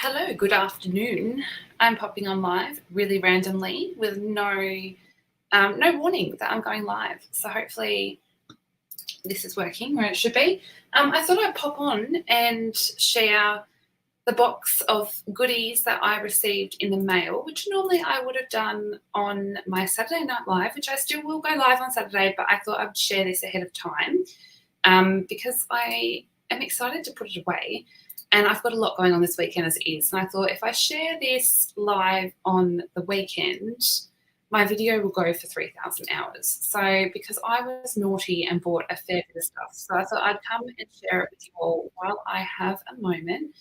Hello, good afternoon. I'm popping on live really randomly with no warning that I'm going live. So hopefully this is working where it should be. I thought I'd pop on and share the box of goodies that I received in the mail, which normally I would have done on my Saturday Night Live, which I still will go live on Saturday, but I thought I'd share this ahead of time because I am excited to put it away. And I've got a lot going on this weekend as it is. And I thought if I share this live on the weekend, my video will go for 3,000 hours. So because I was naughty and bought a fair bit of stuff, so I thought I'd come and share it with you all while I have a moment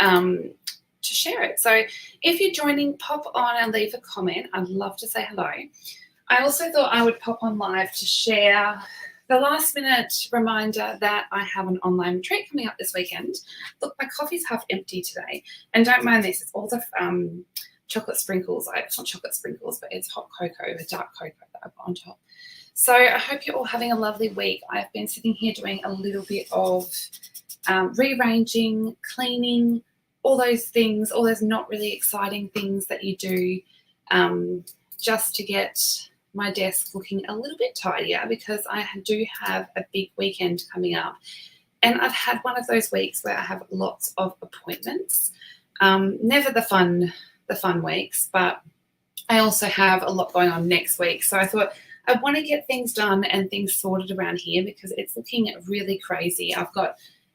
to share it. So if you're joining, pop on and leave a comment. I'd love to say hello. I also thought I would pop on live to share the last minute reminder that I have an online retreat coming up this weekend. Look, my coffee's half empty today. And don't mind this, it's all the chocolate sprinkles. It's not chocolate sprinkles, but it's hot cocoa, the dark cocoa that I put on top. So I hope you're all having a lovely week. I've been sitting here doing a little bit of rearranging, cleaning, all those things, all those not really exciting things that you do just to get my desk looking a little bit tidier because I do have a big weekend coming up. And I've had one of those weeks where I have lots of appointments. Never the fun weeks, but I also have a lot going on next week. So I thought I want to get things done and things sorted around here because it's looking really crazy.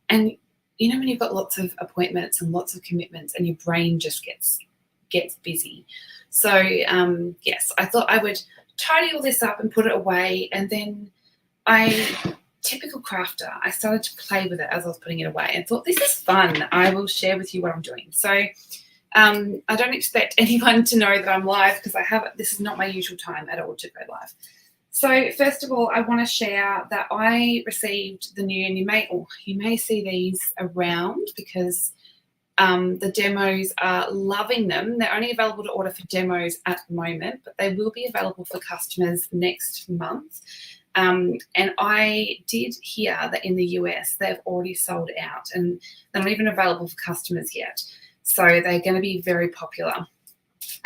And you know when you've got lots of appointments and lots of commitments and your brain just gets busy. So yes, I thought I would tidy all this up and put it away, and then typical crafter, I started to play with it as I was putting it away and thought, this is fun. I will share with you what I'm doing. So I don't expect anyone to know that I'm live because this is not my usual time at all to go live. So first of all, I want to share that I received the new, and you may see these around because the demos are loving them. They're only available to order for demos at the moment, but they will be available for customers next month. And I did hear that in the US, they've already sold out and they're not even available for customers yet. So they're going to be very popular.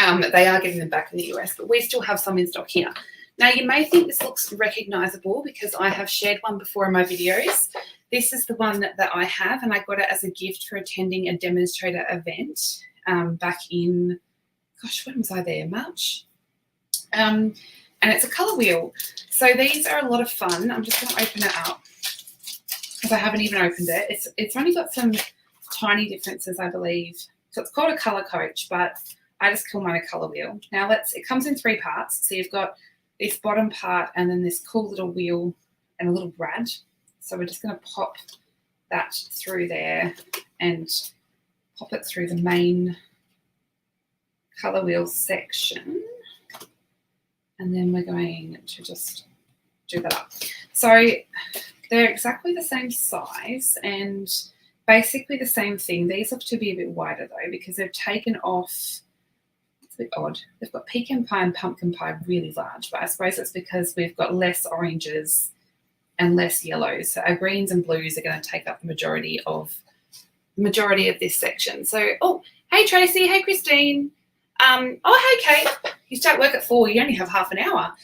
They are getting them back in the US, but we still have some in stock here. Now, you may think this looks recognizable because I have shared one before in my videos. This is the one that I have, and I got it as a gift for attending a demonstrator event back in, when was I there? March? And it's a colour wheel. So these are a lot of fun. I'm just going to open it up because I haven't even opened it. It's only got some tiny differences, I believe. So it's called a colour coach, but I just call mine a colour wheel. Now it comes in 3 parts. So you've got this bottom part and then this cool little wheel and a little brad. So we're just going to pop that through there and pop it through the main colour wheel section. And then we're going to just do that up. So they're exactly the same size and basically the same thing. These look to be a bit wider though because they've taken off. It's a bit odd. They've got pecan pie and pumpkin pie really large, but I suppose it's because we've got less oranges and less yellows. So our greens and blues are going to take up the majority of this section. So, hey Tracy, hey Christine. Hey Kate. You start work at 4, you only have half an hour.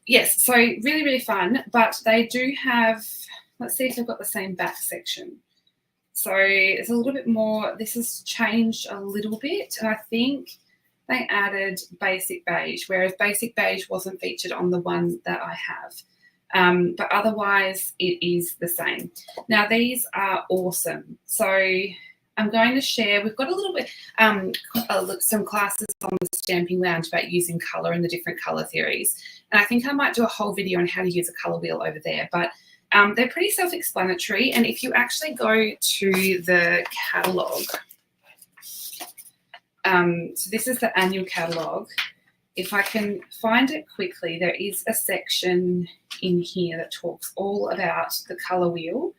Yes, so really, really fun, but they do have, let's see if they've got the same back section. So it's a little bit more, this has changed a little bit, and I think they added basic beige, whereas basic beige wasn't featured on the one that I have. But otherwise, it is the same. Now, these are awesome. So I'm going to share, we've got a little bit, some classes on the Stamping Lounge about using colour and the different colour theories. And I think I might do a whole video on how to use a colour wheel over there. But they're pretty self-explanatory. And if you actually go to the catalogue, so this is the annual catalogue. If I can find it quickly, there is a section in here that talks all about the colour wheel.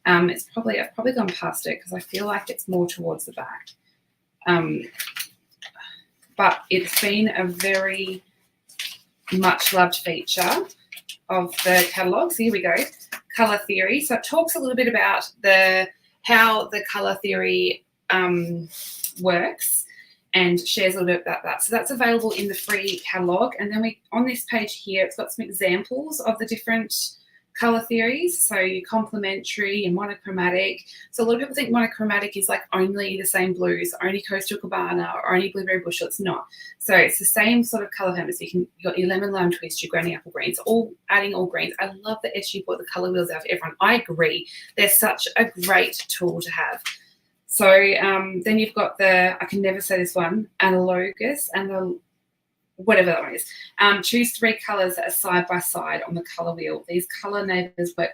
I've probably gone past it because I feel like it's more towards the back. But it's been a very much loved feature of the catalogue. So here we go, colour theory. So it talks a little bit about how the colour theory works and shares a little bit about that. So that's available in the free catalogue. And then on this page here, it's got some examples of the different colour theories. So your complementary and monochromatic. So a lot of people think monochromatic is like only the same blues, only coastal cabana, or only blueberry bushel. It's not. So it's the same sort of colour family. So you've got your lemon lime twist, your granny apple greens, all adding all greens. I love that Essie brought the colour wheels out for everyone. I agree. They're such a great tool to have. So then you've got I can never say this one, analogus, and whatever that one is. Choose 3 colours that are side by side on the colour wheel. These colour neighbours work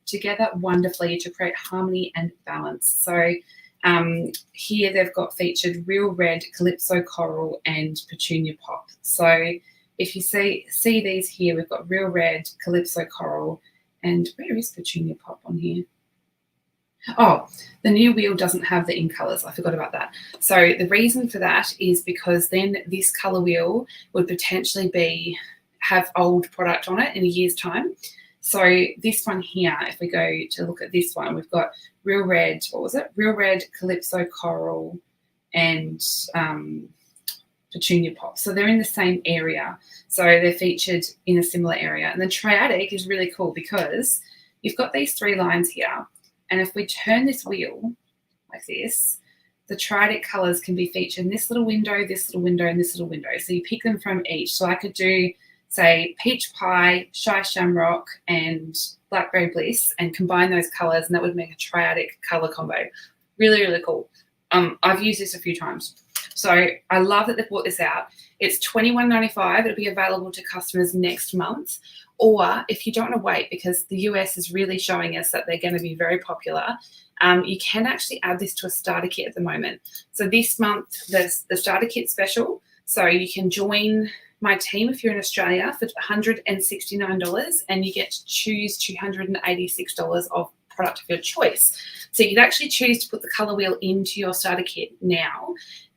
together wonderfully to create harmony and balance. So here they've got featured Real Red, Calypso Coral, and Petunia Pop. So if you see these here, we've got Real Red, Calypso Coral, and where is Petunia Pop on here? Oh, the new wheel doesn't have the in colours. I forgot about that. So the reason for that is because then this colour wheel would potentially have old product on it in a year's time. So this one here, if we go to look at this one, we've got Real Red, what was it? Real Red, Calypso Coral, and Petunia Pop. So they're in the same area. So they're featured in a similar area. And the triadic is really cool because you've got these 3 lines here. And if we turn this wheel like this, the triadic colours can be featured in this little window, this little window, and this little window. So you pick them from each. So I could do, say, Peach Pie, Shy Shamrock, and Blackberry Bliss, and combine those colours, and that would make a triadic colour combo. Really, really cool. I've used this a few times. So I love that they've brought this out. It's $21.95. It'll be available to customers next month. Or if you don't want to wait, because the US is really showing us that they're going to be very popular, you can actually add this to a starter kit at the moment. So this month, there's the starter kit special. So you can join my team if you're in Australia for $169, and you get to choose $286 of product of your choice. So you can actually choose to put the colour wheel into your starter kit now.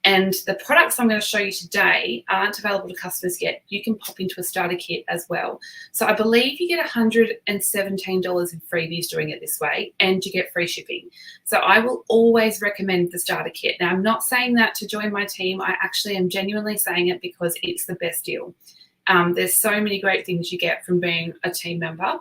And the products I'm going to show you today aren't available to customers yet. You can pop into a starter kit as well. So I believe you get $117 in freebies doing it this way, and you get free shipping. So I will always recommend the starter kit. Now, I'm not saying that to join my team. I actually am genuinely saying it because it's the best deal. There's so many great things you get from being a team member.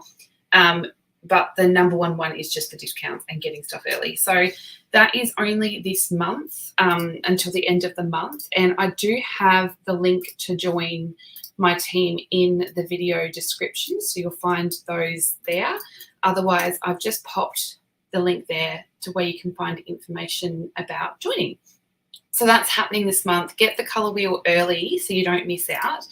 But the number one is just the discounts and getting stuff early. So that is only this month until the end of the month. And I do have the link to join my team in the video description. So you'll find those there. Otherwise, I've just popped the link there to where you can find information about joining. So that's happening this month. Get the colour wheel early so you don't miss out.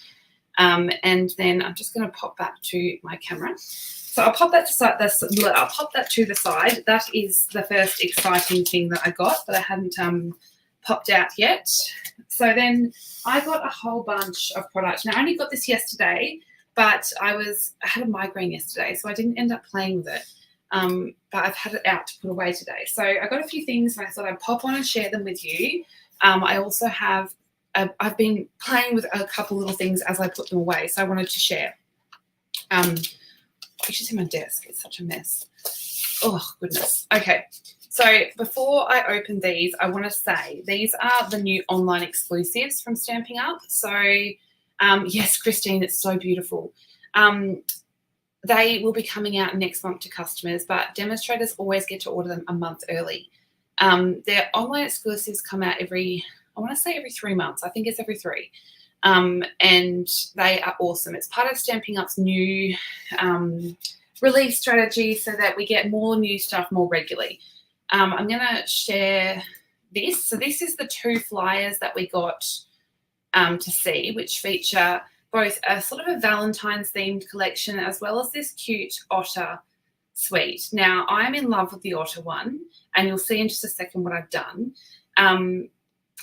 And then I'm just going to pop back to my camera. So I'll pop that to the side. That is the first exciting thing that I got that I hadn't popped out yet. So then I got a whole bunch of products. Now I only got this yesterday, but I had a migraine yesterday, so I didn't end up playing with it. But I've had it out to put away today. So I got a few things and I thought I'd pop on and share them with you. I also have, I've been playing with a couple little things as I put them away, so I wanted to share. You should see my desk. It's such a mess. Oh, goodness. Okay. So before I open these, I want to say these are the new online exclusives from Stamping Up. So, yes, Christine, it's so beautiful. They will be coming out next month to customers, but demonstrators always get to order them a month early. Their online exclusives come out every 3 months. I think it's every 3. And they are awesome. It's part of Stamping Up's new release strategy so that we get more new stuff more regularly. I'm going to share this. So this is the 2 flyers that we got to see, which feature both a sort of a Valentine's themed collection as well as this cute otter suite. Now, I'm in love with the otter one, and you'll see in just a second what I've done.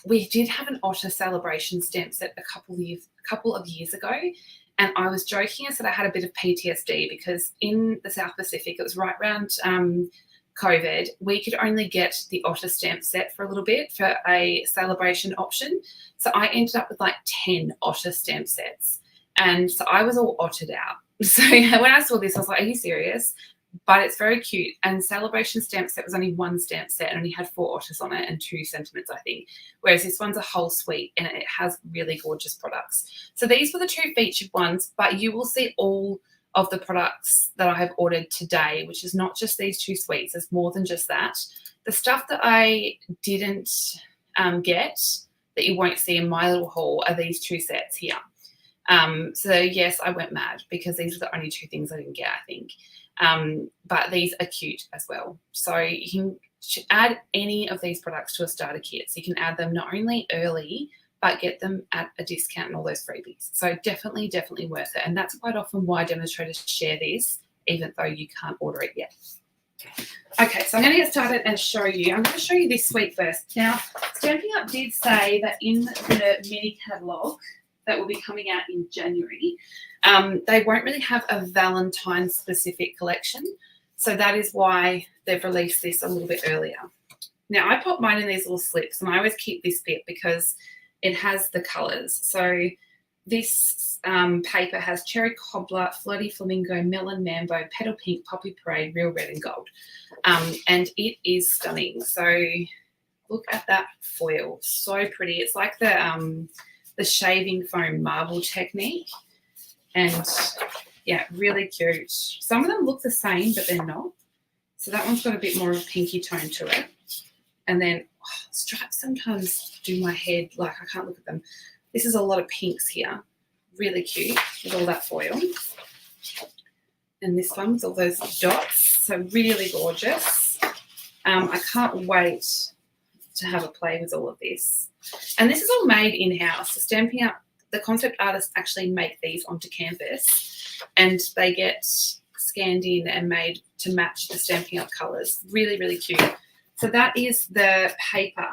We did have an otter celebration stamp set a couple of years ago, and I was joking. I said I had a bit of PTSD because in the South Pacific, it was right around COVID, we could only get the otter stamp set for a little bit for a celebration option. So I ended up with like 10 otter stamp sets, and so I was all ottered out. So when I saw this, I was like, are you serious? but it's very cute. And Celebration stamp set was only one stamp set and only had 4 otters on it and 2 sentiments, I think. Whereas this one's a whole suite and it has really gorgeous products. So these were the 2 featured ones, but you will see all of the products that I have ordered today, which is not just these 2 suites. There's more than just that. The stuff that I didn't get that you won't see in my little haul are these 2 sets here. So yes, I went mad because these are the only 2 things I didn't get, I think. But these are cute as well. So you can add any of these products to a starter kit. So you can add them not only early, but get them at a discount and all those freebies. So definitely, definitely worth it. And that's quite often why demonstrators share this, even though you can't order it yet. Okay, so I'm going to get started and show you. I'm going to show you this suite first. Now, Stamping Up did say that in the mini catalogue that will be coming out in January, they won't really have a Valentine's specific collection. So that is why they've released this a little bit earlier. Now, I pop mine in these little slips, and I always keep this bit because it has the colours. So this paper has Cherry Cobbler, Floaty Flamingo, Melon Mambo, Petal Pink, Poppy Parade, Real Red and Gold. And it is stunning. So look at that foil. So pretty. It's like the shaving foam marble technique. And, yeah, really cute. Some of them look the same, but they're not. So that one's got a bit more of a pinky tone to it. And then stripes sometimes do my head, like I can't look at them. This is a lot of pinks here. Really cute with all that foil. And this one with all those dots. So really gorgeous. I can't wait to have a play with all of this. And this is all made in-house. So Stamping Up, the concept artists actually make these onto canvas and they get scanned in and made to match the Stamping Up colours. Really, really cute. So that is the paper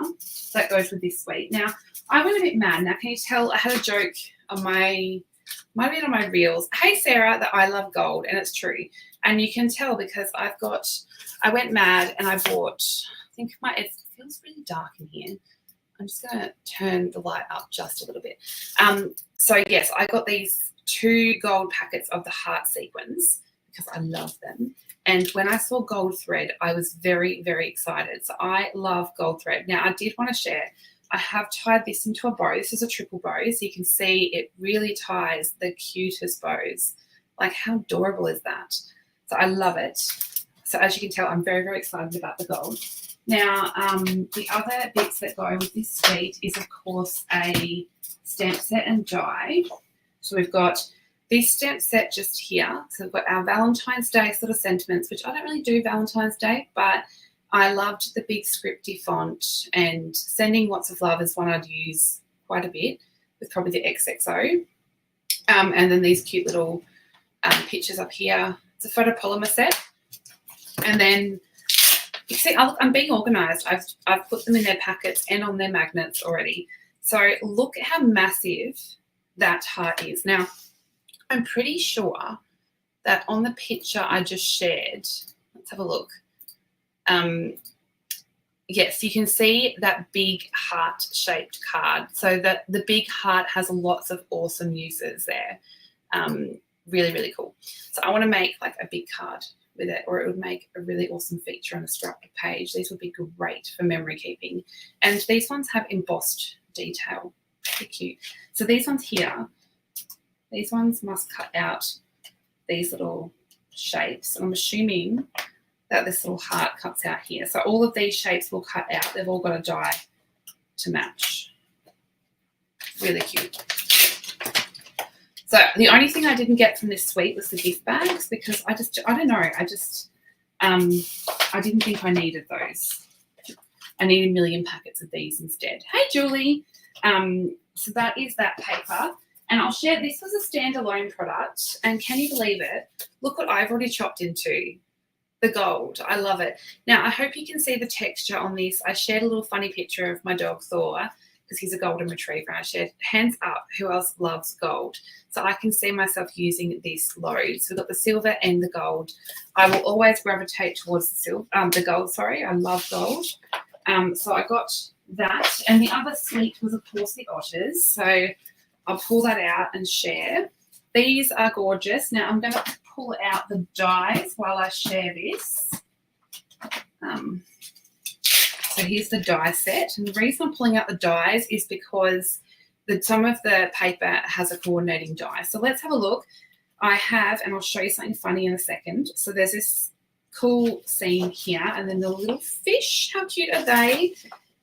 that goes with this suite. Now, I went a bit mad. Now, can you tell I had a joke on might have been on my reels. Hey, Sarah, that I love gold, and it's true. And you can tell because I went mad and I bought, I think it feels really dark in here. I'm just going to turn the light up just a little bit. So, yes, I got these 2 gold packets of the heart sequins because I love them. And when I saw gold thread, I was very, very excited. So I love gold thread. Now, I did want to share. I have tied this into a bow. This is a triple bow. So you can see it really ties the cutest bows. Like, how adorable is that? So I love it. So as you can tell, I'm very, very excited about the gold. Now, the other bits that go with this suite is, of course, a stamp set and die. So we've got this stamp set just here. So we've got our Valentine's Day sort of sentiments, which I don't really do Valentine's Day, but I loved the big scripty font, and Sending Lots of Love is one I'd use quite a bit with probably the XXO. And then these cute little pictures up here. It's a photopolymer set. And then you see, I'm being organised. I've put them in their packets and on their magnets already. So look at how massive that heart is. Now, I'm pretty sure that on the picture I just shared, let's have a look. Yes, you can see that big heart-shaped card. So that the big heart has lots of awesome uses there. Really, really cool. So I want to make like a big card with it, or it would make a really awesome feature on a scrapbook page. These would be great for memory keeping. And these ones have embossed detail. Pretty cute. So these ones here, these ones must cut out these little shapes. And I'm assuming that this little heart cuts out here. So all of these shapes will cut out. They've all got a die to match. Really cute. So the only thing I didn't get from this suite was the gift bags because I don't know. I didn't think I needed those. I need a million packets of these instead. Hey, Julie. So that is that paper. And I'll share, this was a standalone product. And can you believe it? Look what I've already chopped into. The gold. I love it. Now, I hope you can see the texture on this. I shared a little funny picture of my dog, Thor, because he's a golden retriever. I shared, hands up, who else loves gold? So I can see myself using this load. So we've got the silver and the gold. I will always gravitate towards the gold, sorry. I love gold. So I got that. And the other suite was, of course, the otters. So I'll pull that out and share. These are gorgeous. Now I'm going to pull out the dies while I share this. So here's the die set. And the reason I'm pulling out the dies is because some of the paper has a coordinating die. So let's have a look. I have, and I'll show you something funny in a second. So there's this cool scene here, and then the little fish, how cute are they?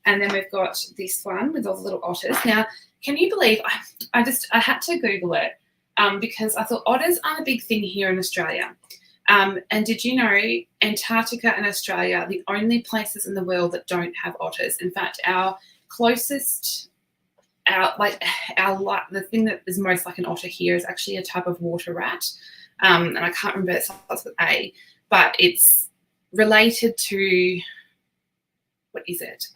And then we've got this one with all the little otters. Now, can you believe I had to Google it because I thought otters aren't a big thing here in Australia. And did you know Antarctica and Australia are the only places in the world that don't have otters? In fact, our closest, the thing that is most like an otter here is actually a type of water rat. And I can't remember, it starts with A, but it's related to, what is it?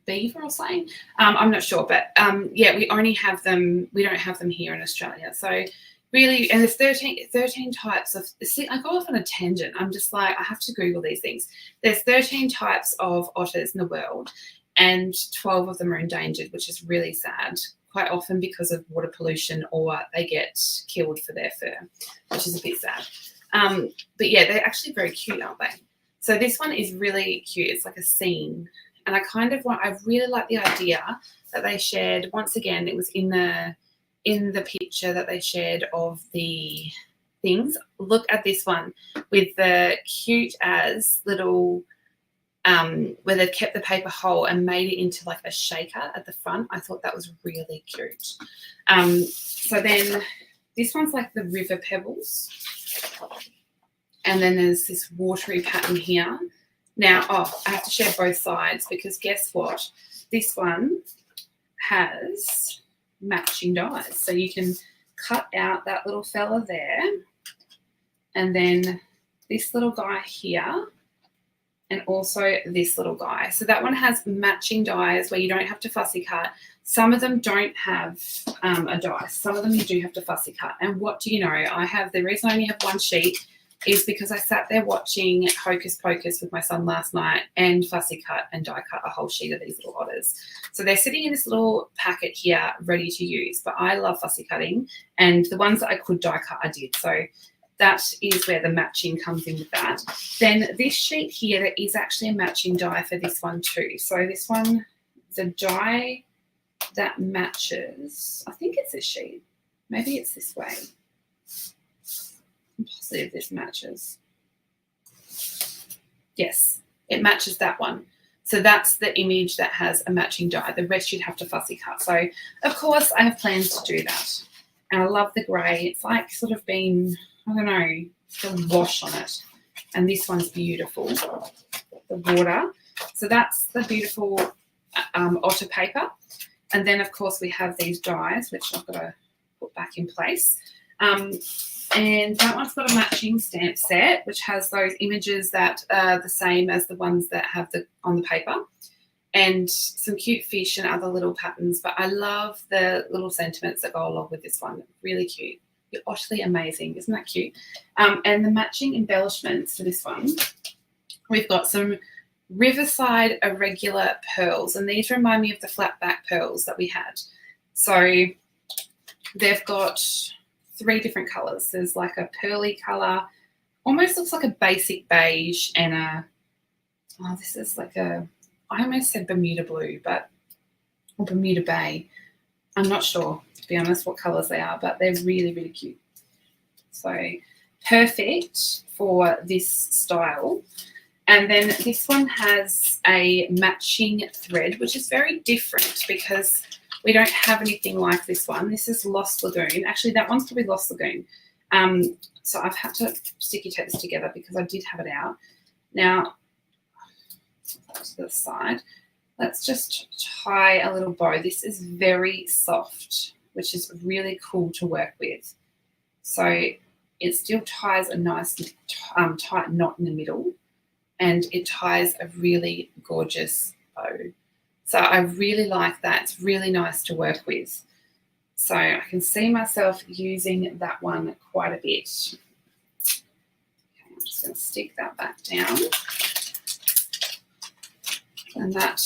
Beaver or something. I'm not sure, but yeah, we only have them. We don't have them here in Australia. So really, and there's 13 types of. See, I go off on a tangent. I'm just like, I have to Google these things. There's 13 types of otters in the world, and 12 of them are endangered, which is really sad. Quite often because of water pollution, or they get killed for their fur, which is a bit sad. But yeah, they're actually very cute, aren't they? So this one is really cute. It's like a scene. And I really like the idea that they shared. Once again, it was in the picture that they shared of the things. Look at this one with the cute as little, where they've kept the paper whole and made it into like a shaker at the front. I thought that was really cute. So then this one's like the river pebbles. And then there's this watery pattern here. Now, I have to share both sides because guess what? This one has matching dies. So you can cut out that little fella there, and then this little guy here, and also this little guy. So that one has matching dies where you don't have to fussy cut. Some of them don't have a die. Some of them you do have to fussy cut. And what do you know? The reason I only have one sheet is because I sat there watching Hocus Pocus with my son last night and fussy cut and die cut a whole sheet of these little otters. So they're sitting in this little packet here ready to use, but I love fussy cutting, and the ones that I could die cut, I did. So that is where the matching comes in with that. Then this sheet here, there is actually a matching die for this one too. So this one, the die that matches, I think it's this sheet. Maybe it's this way. I'm positive this matches. Yes, it matches that one. So that's the image that has a matching die. The rest you'd have to fussy cut. So, of course, I have plans to do that. And I love the grey. It's like sort of been, I don't know, the wash on it. And this one's beautiful, the water. So that's the beautiful otter paper. And then, of course, we have these dies, which I've got to put back in place. And that one's got a matching stamp set, which has those images that are the same as the ones that have on the paper, and some cute fish and other little patterns. But I love the little sentiments that go along with this one. Really cute. You're utterly amazing. Isn't that cute? And the matching embellishments for this one, we've got some Riverside irregular pearls, and these remind me of the flat back pearls that we had. So they've got 3 different colours. There's like a pearly colour, almost looks like a basic beige, and this is like I almost said Bermuda blue, or Bermuda bay. I'm not sure, to be honest, what colours they are, but they're really, really cute. So perfect for this style. And then this one has a matching thread, which is very different because we don't have anything like this one. This is Lost Lagoon. Actually, that one's probably Lost Lagoon. So I've had to sticky tape this together because I did have it out. Now, to the side, let's just tie a little bow. This is very soft, which is really cool to work with. So it still ties a nice tight knot in the middle, and it ties a really gorgeous bow. So I really like that. It's really nice to work with. So I can see myself using that one quite a bit. Okay, I'm just going to stick that back down. And that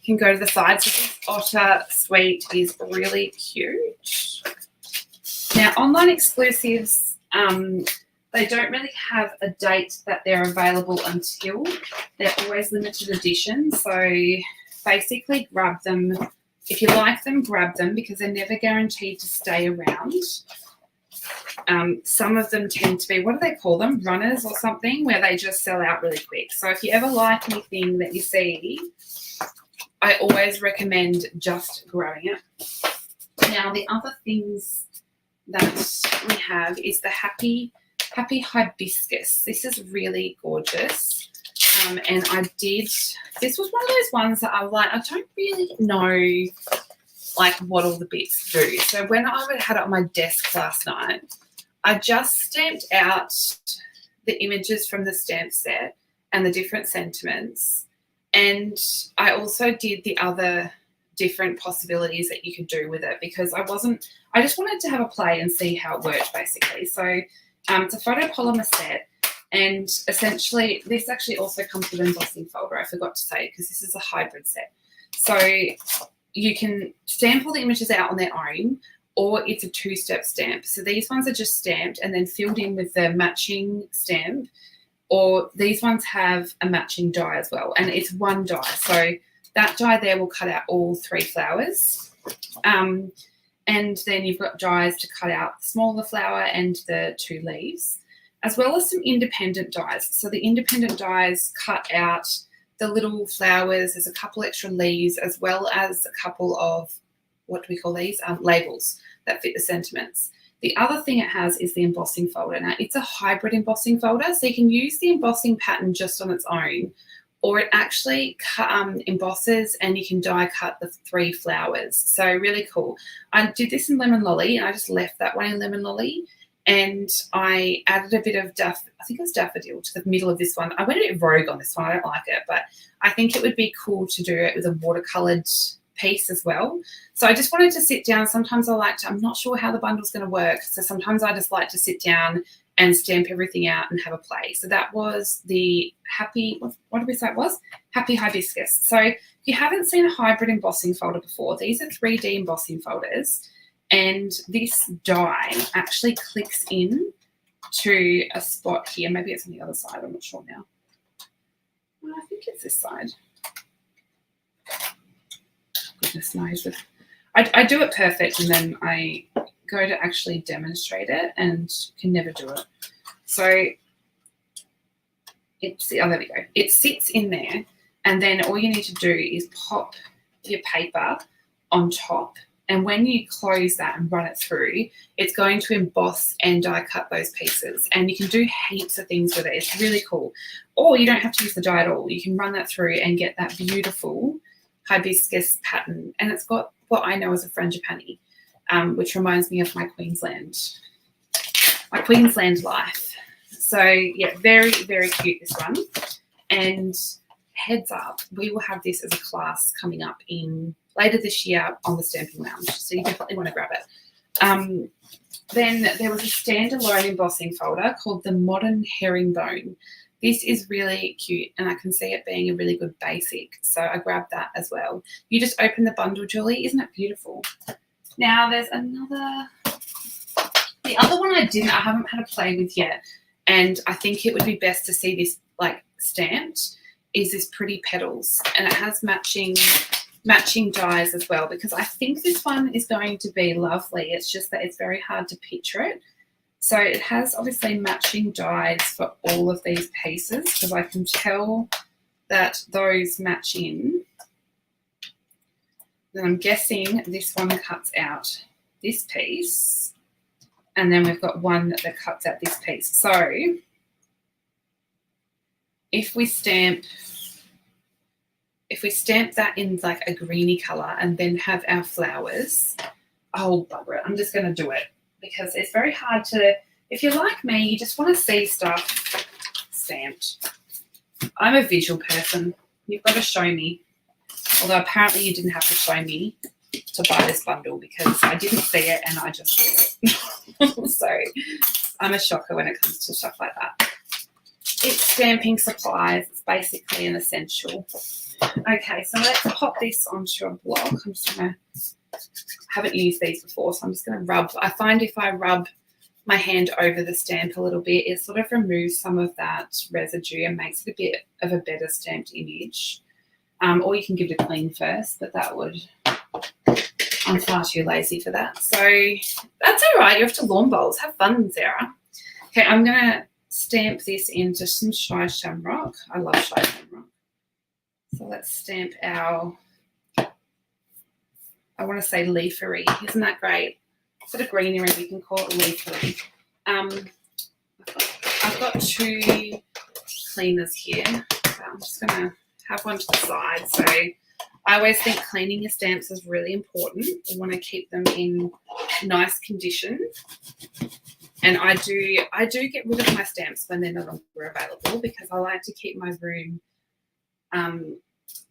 can go to the side. So this otter suite is really cute. Now, online exclusives They don't really have a date that they're available until. They're always limited edition. So basically grab them. If you like them, grab them because they're never guaranteed to stay around. Some of them tend to be, what do they call them? Runners or something, where they just sell out really quick. So if you ever like anything that you see, I always recommend just grabbing it. Now, the other things that we have is the Happy Hibiscus. This is really gorgeous. And this was one of those ones that I was like, I don't really know like what all the bits do. So when I had it on my desk last night, I just stamped out the images from the stamp set and the different sentiments. And I also did the other different possibilities that you could do with it because I just wanted to have a play and see how it worked basically. So it's a photopolymer set, and essentially this actually also comes with an embossing folder. I forgot to say because this is a hybrid set. So you can stamp all the images out on their own, or it's a two-step stamp. So these ones are just stamped and then filled in with the matching stamp, or these ones have a matching die as well, and it's one die. So that die there will cut out all 3 flowers. And then you've got dies to cut out the smaller flower and the 2 leaves, as well as some independent dies. So the independent dies cut out the little flowers. There's a couple extra leaves, as well as a couple of, what do we call these? Labels that fit the sentiments. The other thing it has is the embossing folder. Now, it's a hybrid embossing folder, so you can use the embossing pattern just on its own, or it actually embosses and you can die cut the 3 flowers. So really cool. I did this in Lemon Lolly, and I just left that one in Lemon Lolly, and I added a bit of I think it was daffodil to the middle of this one. I went a bit rogue on this one. I don't like it, but I think it would be cool to do it with a watercoloured piece as well. So I just wanted to sit down. Sometimes I'm not sure how the bundle's going to work, so sometimes I just like to sit down and stamp everything out and have a play. So that was the what did we say it was? Happy Hibiscus. So if you haven't seen a hybrid embossing folder before, these are 3D embossing folders, and this die actually clicks in to a spot here. Maybe it's on the other side. I'm not sure now. Well, I think it's this side. Goodness knows. I do it perfect, and then I go to actually demonstrate it and can never do it. So there we go. It sits in there, and then all you need to do is pop your paper on top, and when you close that and run it through, it's going to emboss and die cut those pieces, and you can do heaps of things with it. It's really cool. Or you don't have to use the die at all. You can run that through and get that beautiful hibiscus pattern, and it's got what I know as a frangipani, which reminds me of my Queensland life. So yeah, very, very cute, this one. And heads up, we will have this as a class coming up later this year on the Stamping Lounge, so you definitely want to grab it. Then there was a standalone embossing folder called the Modern Herringbone. This is really cute, and I can see it being a really good basic, so I grabbed that as well. You just open the bundle, Julie. Isn't it beautiful? Now there's the other one I haven't had a play with yet, and I think it would be best to see this like stamped, is this Pretty Petals, and it has matching dies as well, because I think this one is going to be lovely. It's just that it's very hard to picture it. So it has obviously matching dies for all of these pieces, because I can tell that those match in. Then I'm guessing this one cuts out this piece, and then we've got one that cuts out this piece. So if we stamp that in like a greeny colour and then have our flowers, oh bugger it, I'm just going to do it, because it's very hard to, if you're like me, you just want to see stuff stamped. I'm a visual person. You've got to show me. Although apparently you didn't have to show me to buy this bundle, because I didn't see it and I just did it. So I'm a shocker when it comes to stuff like that. It's stamping supplies. It's basically an essential. Okay, so let's pop this onto a block. I'm just going to, I haven't used these before, so I'm just going to rub. I find if I rub my hand over the stamp a little bit, it sort of removes some of that residue and makes it a bit of a better stamped image. Or you can give it a clean first, but that would, I'm far too lazy for that. So that's all right. You're off to lawn bowls. Have fun, Sarah. Okay, I'm going to stamp this into some Shy Shamrock. I love Shy Shamrock. So let's stamp our, I want to say leafery. Isn't that great? Sort of greenery, we can call it leafery. I've got 2 cleaners here. So I'm just going to have one to the side. So I always think cleaning your stamps is really important. You want to keep them in nice condition. And I do get rid of my stamps when they're no longer available because I like to keep my room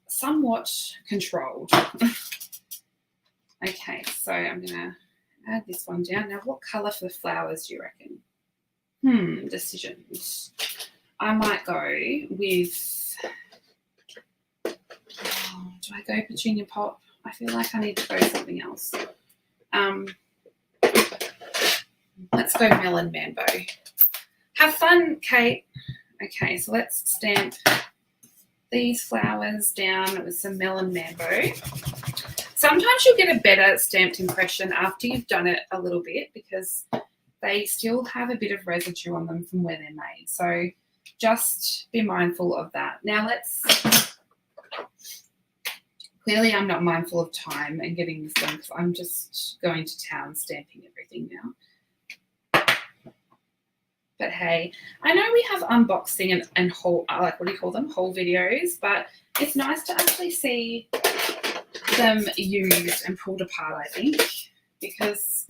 somewhat controlled. Okay, so I'm going to add this one down. Now, what colour for the flowers do you reckon? Decisions. I might go with, do I go Petunia Pop? I feel like I need to go something else. Let's go Melon Mambo. Have fun, Kate. Okay, so let's stamp these flowers down with some Melon Mambo. Sometimes you'll get a better stamped impression after you've done it a little bit because they still have a bit of residue on them from where they're made. So just be mindful of that. Now clearly I'm not mindful of time and getting this done because I'm just going to town stamping everything now. But hey, I know we have unboxing and haul, like what do you call them, haul videos, but it's nice to actually see them used and pulled apart, I think, because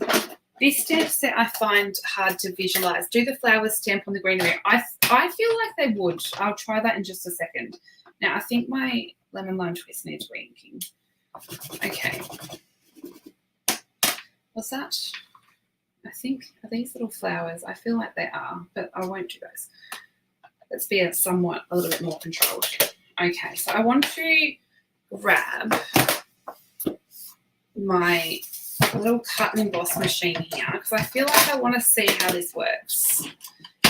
this stamp set I find hard to visualize. Do the flowers stamp on the greenery? I feel like they would. I'll try that in just a second. Now, I think my lemon lime twist needs re-inking. Okay. What's that? I think, are these little flowers? I feel like they are, but I won't do those. Let's be a little bit more controlled. Okay, so I want to grab my little cut and emboss machine here because I feel like I want to see how this works.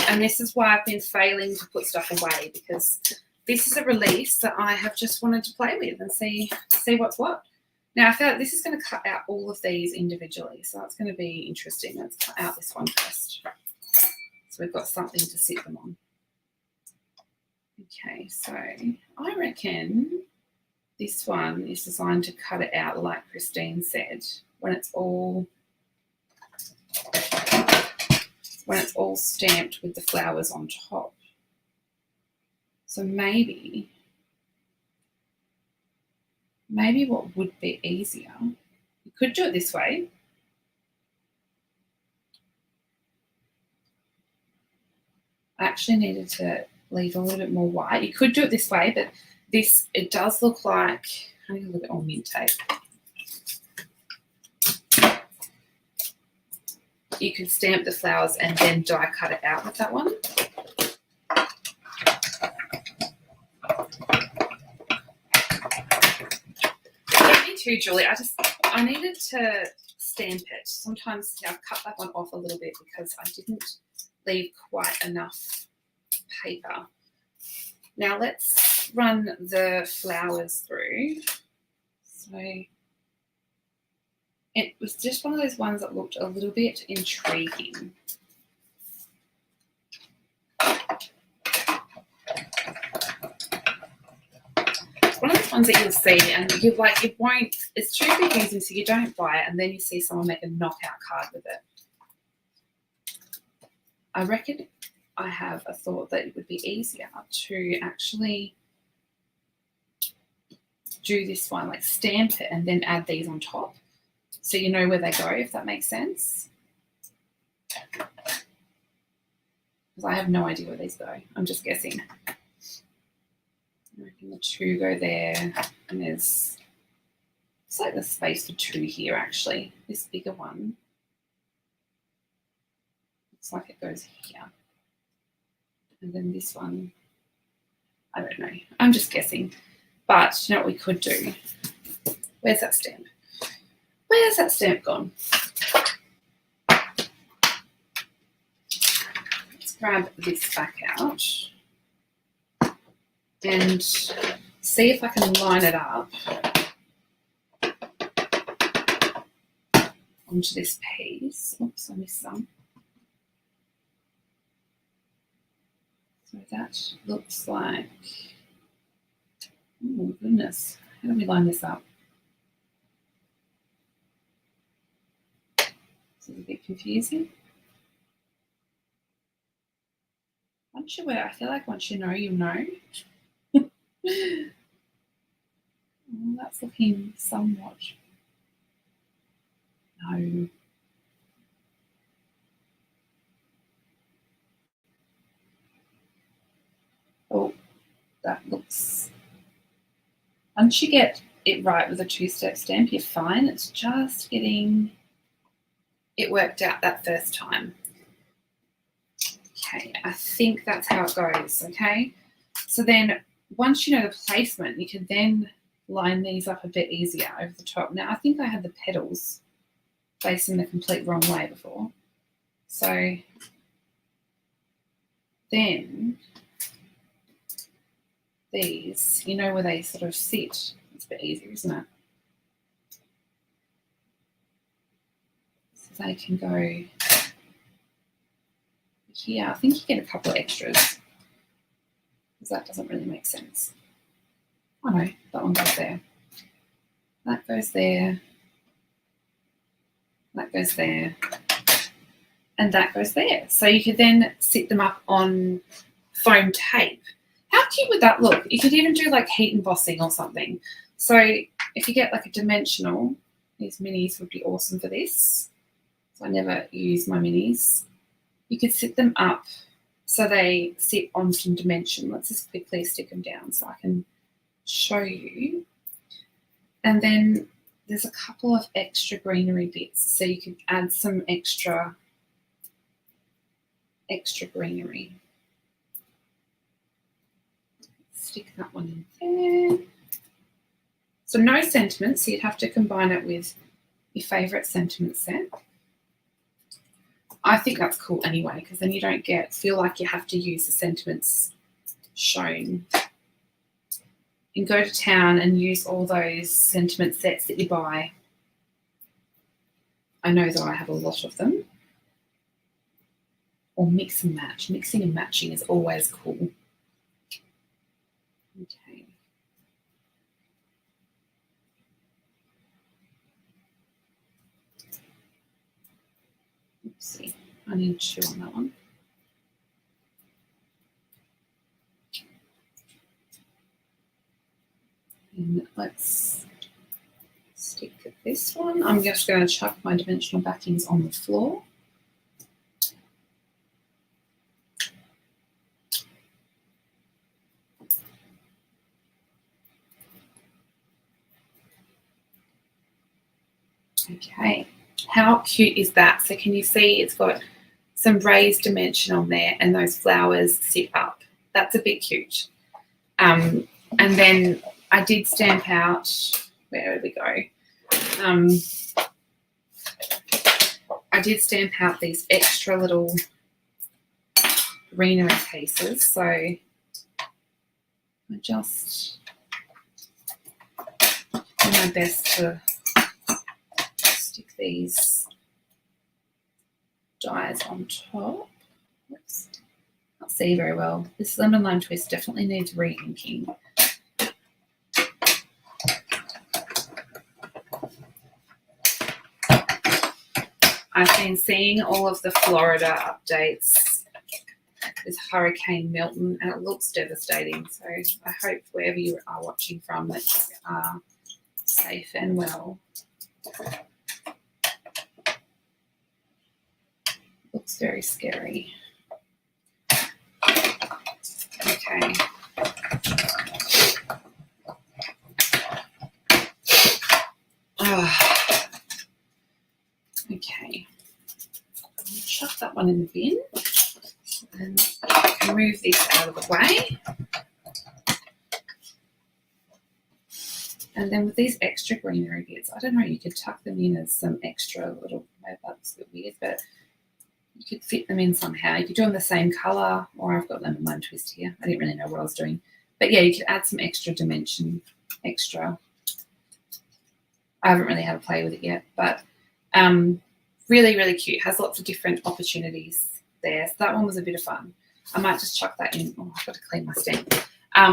And this is why I've been failing to put stuff away because this is a release that I have just wanted to play with and see what's what. Now, I feel like this is going to cut out all of these individually, so that's going to be interesting. Let's cut out this one first. So we've got something to sit them on. Okay, so I reckon this one is designed to cut it out like Christine said, when it's all stamped with the flowers on top. So maybe what would be easier, you could do it this way. I actually needed to leave a little bit more white. You could do it this way, but it does look like, I need a little bit more mint tape. You could stamp the flowers and then die cut it out with that one. Too, Julie. I needed to stamp it. Sometimes I've cut that one off a little bit because I didn't leave quite enough paper. Now let's run the flowers through. So it was just one of those ones that looked a little bit intriguing. One of those ones that you'll see and you like, it won't, it's too confusing, so you don't buy it, and then you see someone make a knockout card with it. I reckon I have a thought that it would be easier to actually do this one, like stamp it and then add these on top so you know where they go, if that makes sense. Because I have no idea where these go. I'm just guessing. I reckon the 2 go there, and it's like the space for 2 here actually. This bigger one looks like it goes here. And then this one, I don't know. I'm just guessing. But you know what we could do? Where's that stamp? Where's that stamp gone? grab this back out and see if I can line it up onto this piece. Oops, I missed some. So that looks like, oh goodness, how do we line this up? This is a bit confusing. Once you wear, I feel like once you know, you know. Oh, that's looking somewhat. No. Oh, that looks. Once you get it right with a two-step stamp, you're fine. It's just getting it worked out that first time. Okay, I think that's how it goes, okay? So then once you know the placement, you can then line these up a bit easier over the top. Now, I think I had the petals facing the complete wrong way before. So then these, you know where they sort of sit. It's a bit easier, isn't it? So they can go here. I think you get a couple of extras because that doesn't really make sense. Oh no, that one goes there. That goes there. That goes there. And that goes there. So you could then sit them up on foam tape. How cute would that look? You could even do like heat embossing or something. So if you get like a dimensional, these minis would be awesome for this. So I never use my minis. You could sit them up so they sit on some dimension. Let's just quickly stick them down so I can show you. And then there's a couple of extra greenery bits. So you could add some extra greenery. Stick that one in there. So no sentiments, so you'd have to combine it with your favourite sentiment set. I think that's cool anyway, because then you don't feel like you have to use the sentiments shown. You can go to town and use all those sentiment sets that you buy. I know that I have a lot of them. Or mix and match. Mixing and matching is always cool. Okay. Let's see. I need 2 on that one. And let's stick with this one. I'm just going to chuck my dimensional backings on the floor. Okay, how cute is that? So can you see it's got some raised dimension on there and those flowers sit up. That's a bit cute. And then I did stamp out, where did we go? I did stamp out these extra little greenery pieces. So I just do my best to stick these dies on top. Oops. Can't see very well. This lemon lime twist definitely needs re-inking. I've been seeing all of the Florida updates with Hurricane Milton and it looks devastating. So I hope wherever you are watching from that you are safe and well. Looks very scary. Okay. Okay. I'll chuck that one in the bin and I can move this out of the way. And then with these extra greenery bits, I don't know, you could tuck them in as some extra little, maybe that looks a bit weird, but you could fit them in somehow. You could do them the same colour, or I've got lemon lime twist here. I didn't really know what I was doing. But yeah, you could add some extra dimension, I haven't really had a play with it yet, but really, really cute. Has lots of different opportunities there. So that one was a bit of fun. I might just chuck that in. Oh, I've got to clean my stamp. I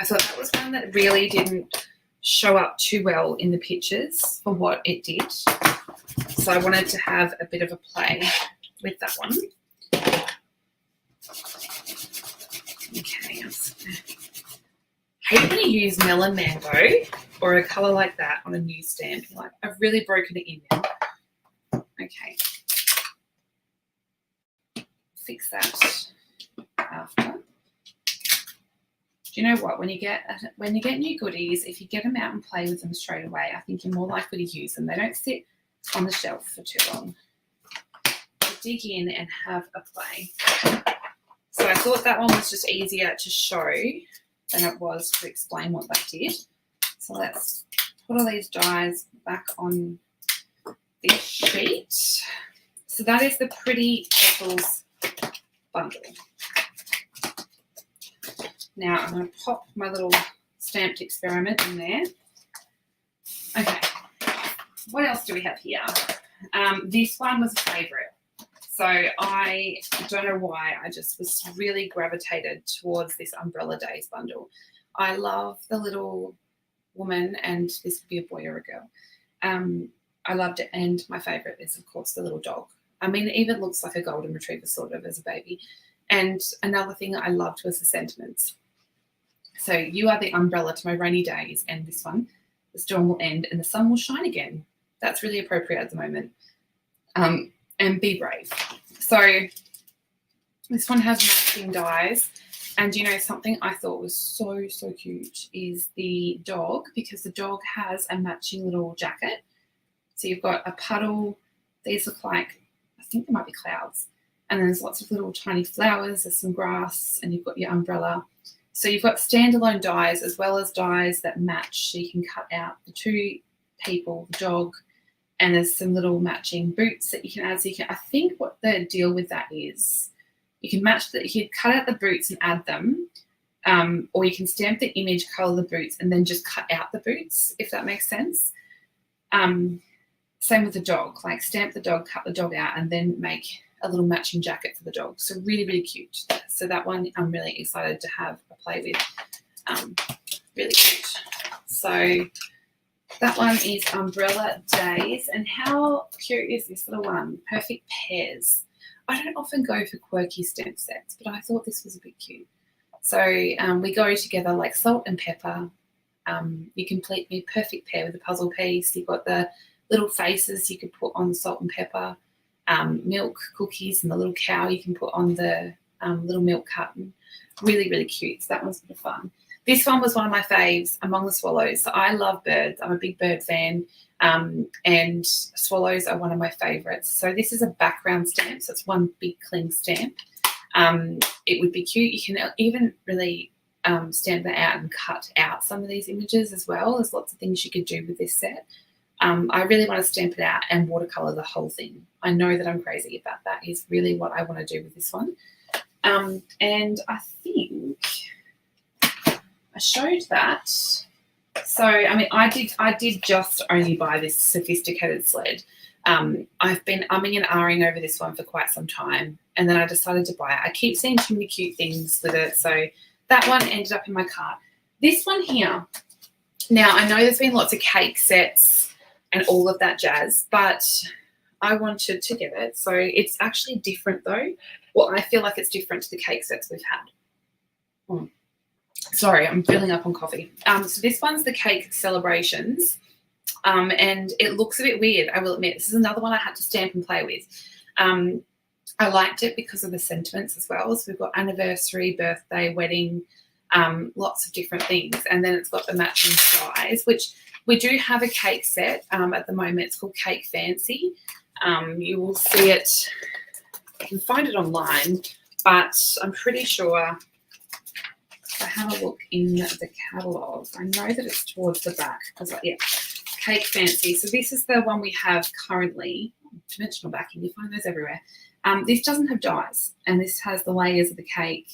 thought that was one that really didn't show up too well in the pictures for what it did. So I wanted to have a bit of a play with that one. Okay. I hate when you use melon mango or a colour like that on a new stamp. You're like, I've really broken it in now. Okay. Fix that after. Do you know what? When you get new goodies, if you get them out and play with them straight away, I think you're more likely to use them. They don't sit on the shelf for too long. So dig in and have a play. So I thought that one was just easier to show than it was to explain what that did. So let's put all these dies back on this sheet. So that is the Pretty Petals bundle. Now I'm going to pop my little stamped experiment in there. Okay, what else do we have here? This one was a favourite. So I don't know why, I just was really gravitated towards this Umbrella Days bundle. I love the little woman, and this could be a boy or a girl. I loved it, and my favourite is, of course, the little dog. I mean, it even looks like a golden retriever sort of as a baby. And another thing I loved was the sentiments. So you are the umbrella to my rainy days, and this one, the storm will end and the sun will shine again. That's really appropriate at the moment. And be brave. So this one has matching dies. And you know, something I thought was so, so cute is the dog, because the dog has a matching little jacket. So you've got a puddle. These look like, I think they might be clouds. And then there's lots of little tiny flowers. There's some grass, and you've got your umbrella. So you've got standalone dies as well as dies that match. So you can cut out the two people, the dog, and there's some little matching boots that you can add. So you can, I think what the deal with that is, you can match that. You can cut out the boots and add them, or you can stamp the image, color the boots, and then just cut out the boots, if that makes sense. Same with the dog, like stamp the dog, cut the dog out, and then make a little matching jacket for the dog. So really, really cute. So that one I'm really excited to have a play with. Really cute. So that one is Umbrella Days. And how cute is this little one? Perfect Pairs. I don't often go for quirky stamp sets, but I thought this was a bit cute. So we go together like salt and pepper. You complete me perfect pair with a puzzle piece. You've got the little faces you could put on the salt and pepper. Milk, cookies, and the little cow you can put on the little milk carton. Really, really cute. So that one's a bit of fun. This one was one of my faves, Among the Swallows. So I love birds. I'm a big bird fan, and swallows are one of my favourites. So this is a background stamp, so it's one big cling stamp. It would be cute. You can even really stamp that out and cut out some of these images as well. There's lots of things you could do with this set. I really want to stamp it out and watercolour the whole thing. I know that I'm crazy about that. Is really what I want to do with this one. And I think I showed that. So, I mean, I did just only buy this sophisticated sled. I've been umming and ahhing over this one for quite some time, and then I decided to buy it. I keep seeing too many cute things with it, so that one ended up in my cart. This one here, now I know there's been lots of cake sets and all of that jazz, but I wanted to get it. So it's actually different though. Well, I feel like it's different to the cake sets we've had. Sorry, I'm filling up on coffee. So this one's the Cake Celebrations, and it looks a bit weird, I will admit. This is another one I had to stamp and play with. I liked it because of the sentiments as well. So we've got anniversary, birthday, wedding, lots of different things. And then it's got the matching size, which we do have a cake set at the moment. It's called Cake Fancy. You will see it, you can find it online, but I'm pretty sure if I have a look in the catalogue, I know that it's towards the back. I was like, yeah, Cake Fancy. So this is the one we have currently. dimensional backing. You find those everywhere. This doesn't have dies, and this has the layers of the cake,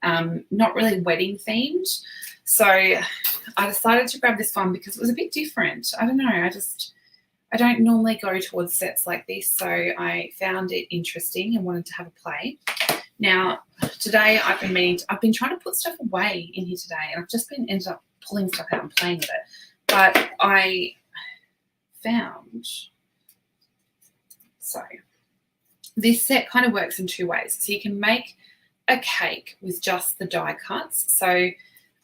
not really wedding themed. So I decided to grab this one because it was a bit different. I don't know. I don't normally go towards sets like this, so I found it interesting and wanted to have a play. Now, today I've been trying to put stuff away in here today, and I've just ended up pulling stuff out and playing with it. But I found, so this set kind of works in two ways. So you can make a cake with just the die cuts. So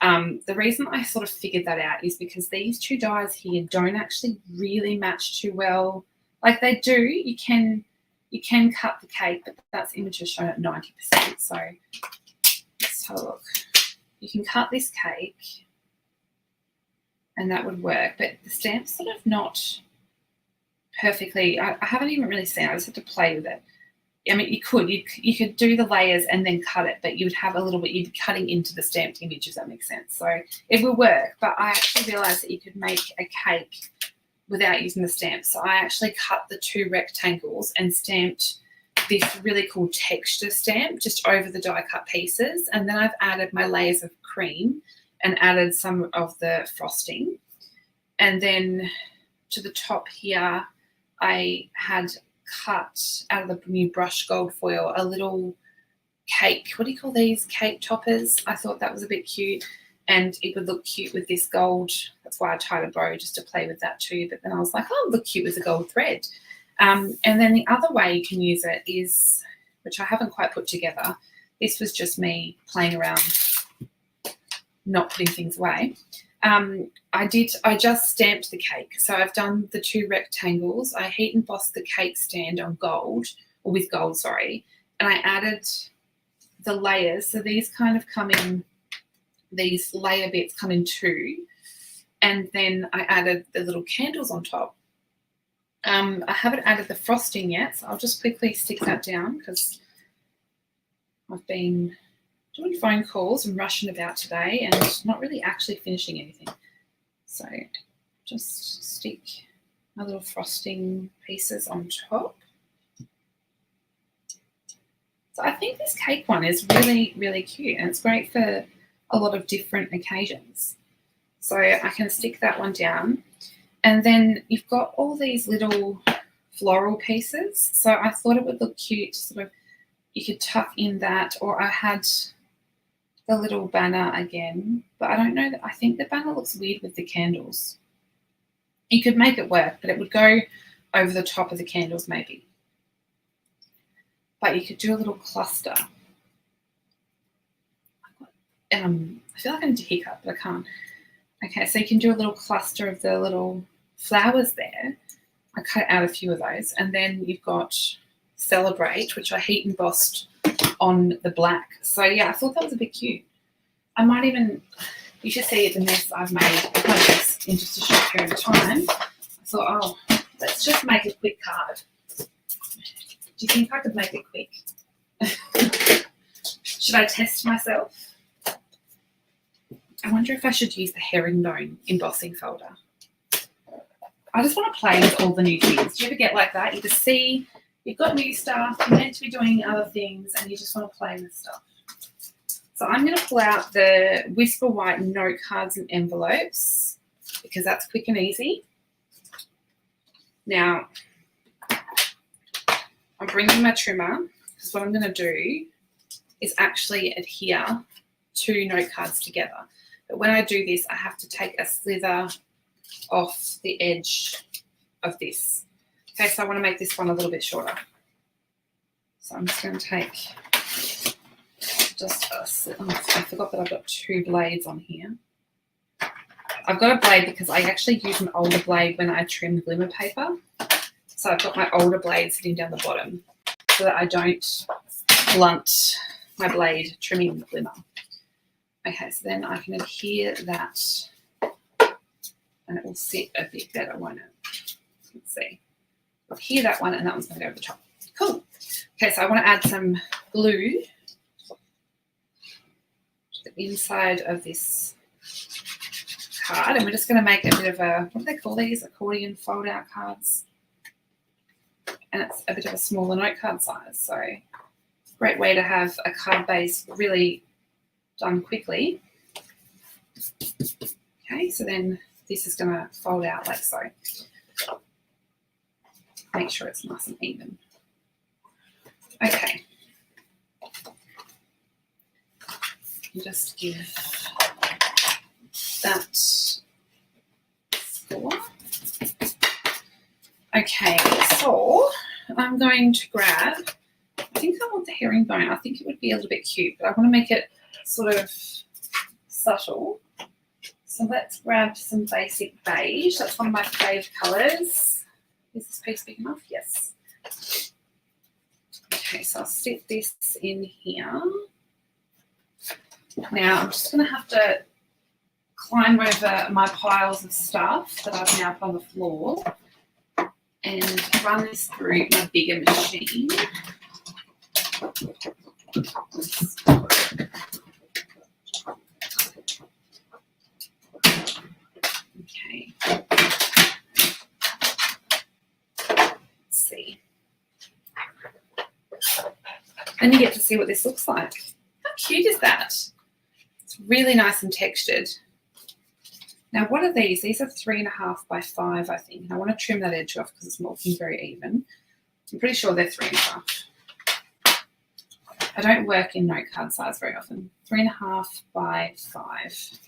the reason I sort of figured that out is because these two dies here don't actually really match too well. Like they do, you can cut the cake, but that's images shown at 90%. So let's have a look. You can cut this cake and that would work, but the stamp's sort of not perfectly, I haven't even really seen it. I just had to play with it. I mean, you could do the layers and then cut it, but you would have a little bit, you'd be cutting into the stamped image, if that makes sense. So it will work, but I actually realized that you could make a cake without using the stamp. So I actually cut the two rectangles and stamped this really cool texture stamp just over the die cut pieces. And then I've added my layers of cream and added some of the frosting. And then to the top here, I had cut out of the new brush gold foil a little cake. What do you call these? Cake toppers. I thought that was a bit cute, and it would look cute with this gold. That's why I tied a bow just to play with that too. But then I was like, oh, look cute with a gold thread. And then the other way you can use it is, which I haven't quite put together. This was just me playing around, not putting things away. I just stamped the cake. So I've done the two rectangles. I heat embossed the cake stand on gold, or with gold, sorry. And I added the layers. So these kind of come in, these layer bits come in two. And then I added the little candles on top. I haven't added the frosting yet, so I'll just quickly stick that down because I've been doing phone calls and rushing about today and not really actually finishing anything. So just stick my little frosting pieces on top. So I think this cake one is really, really cute, and it's great for a lot of different occasions. So I can stick that one down. And then you've got all these little floral pieces. So I thought it would look cute, sort of, you could tuck in that, or I had the little banner again, but I don't know that, I think the banner looks weird with the candles. You could make it work, but it would go over the top of the candles maybe. But you could do a little cluster. I feel like I need to hiccup, but I can't. Okay, so you can do a little cluster of the little flowers there. I cut out a few of those. And then you've got Celebrate, which I heat embossed on the black. So yeah, I thought that was a bit cute. I might even, you should see the mess I've made of this in just a short period of time. I thought, oh, let's just make a quick card. Do you think I could make it quick? Should I test myself? I wonder if I should use the herringbone embossing folder. I just want to play with all the new things. Do you ever get like that? You just see you've got new stuff, you're meant to be doing other things, and you just want to play with stuff. So I'm going to pull out the Whisper White note cards and envelopes because that's quick and easy. Now, I'm bringing my trimmer because what I'm going to do is actually adhere two note cards together. But when I do this, I have to take a slither off the edge of this. Okay, so I want to make this one a little bit shorter. So I'm just going to take just a slither. Oh, I forgot that I've got two blades on here. I've got a blade because I actually use an older blade when I trim glimmer paper. So I've got my older blade sitting down the bottom so that I don't blunt my blade trimming the glimmer. Okay, so then I can adhere that and it will sit a bit better, won't it? Let's see. I'll adhere that one and that one's going to go over the top. Cool. Okay, so I want to add some glue to the inside of this card, and we're just going to make a bit of a, what do they call these? Accordion fold-out cards. and it's a bit of a smaller note card size. So great way to have a card base really done quickly. Okay, so then this is going to fold out like so. Make sure it's nice and even. Okay. Just give that score. Okay, so I'm going to grab, I think I want the herringbone. I think it would be a little bit cute, but I want to make it sort of subtle. So let's grab some basic beige. That's one of my fave colours. Is this piece big enough? Yes. Okay, so I'll stick this in here. Now I'm just going to have to climb over my piles of stuff that I've now put on the floor and run this through my bigger machine. Okay. Let's see. Then you get to see what this looks like. How cute is that? It's really nice and textured. Now, what are these? These are 3.5 by 5, I think. And I want to trim that edge off because it's not looking very even. I'm pretty sure they're 3.5. I don't work in note card size very often. 3.5 by 5.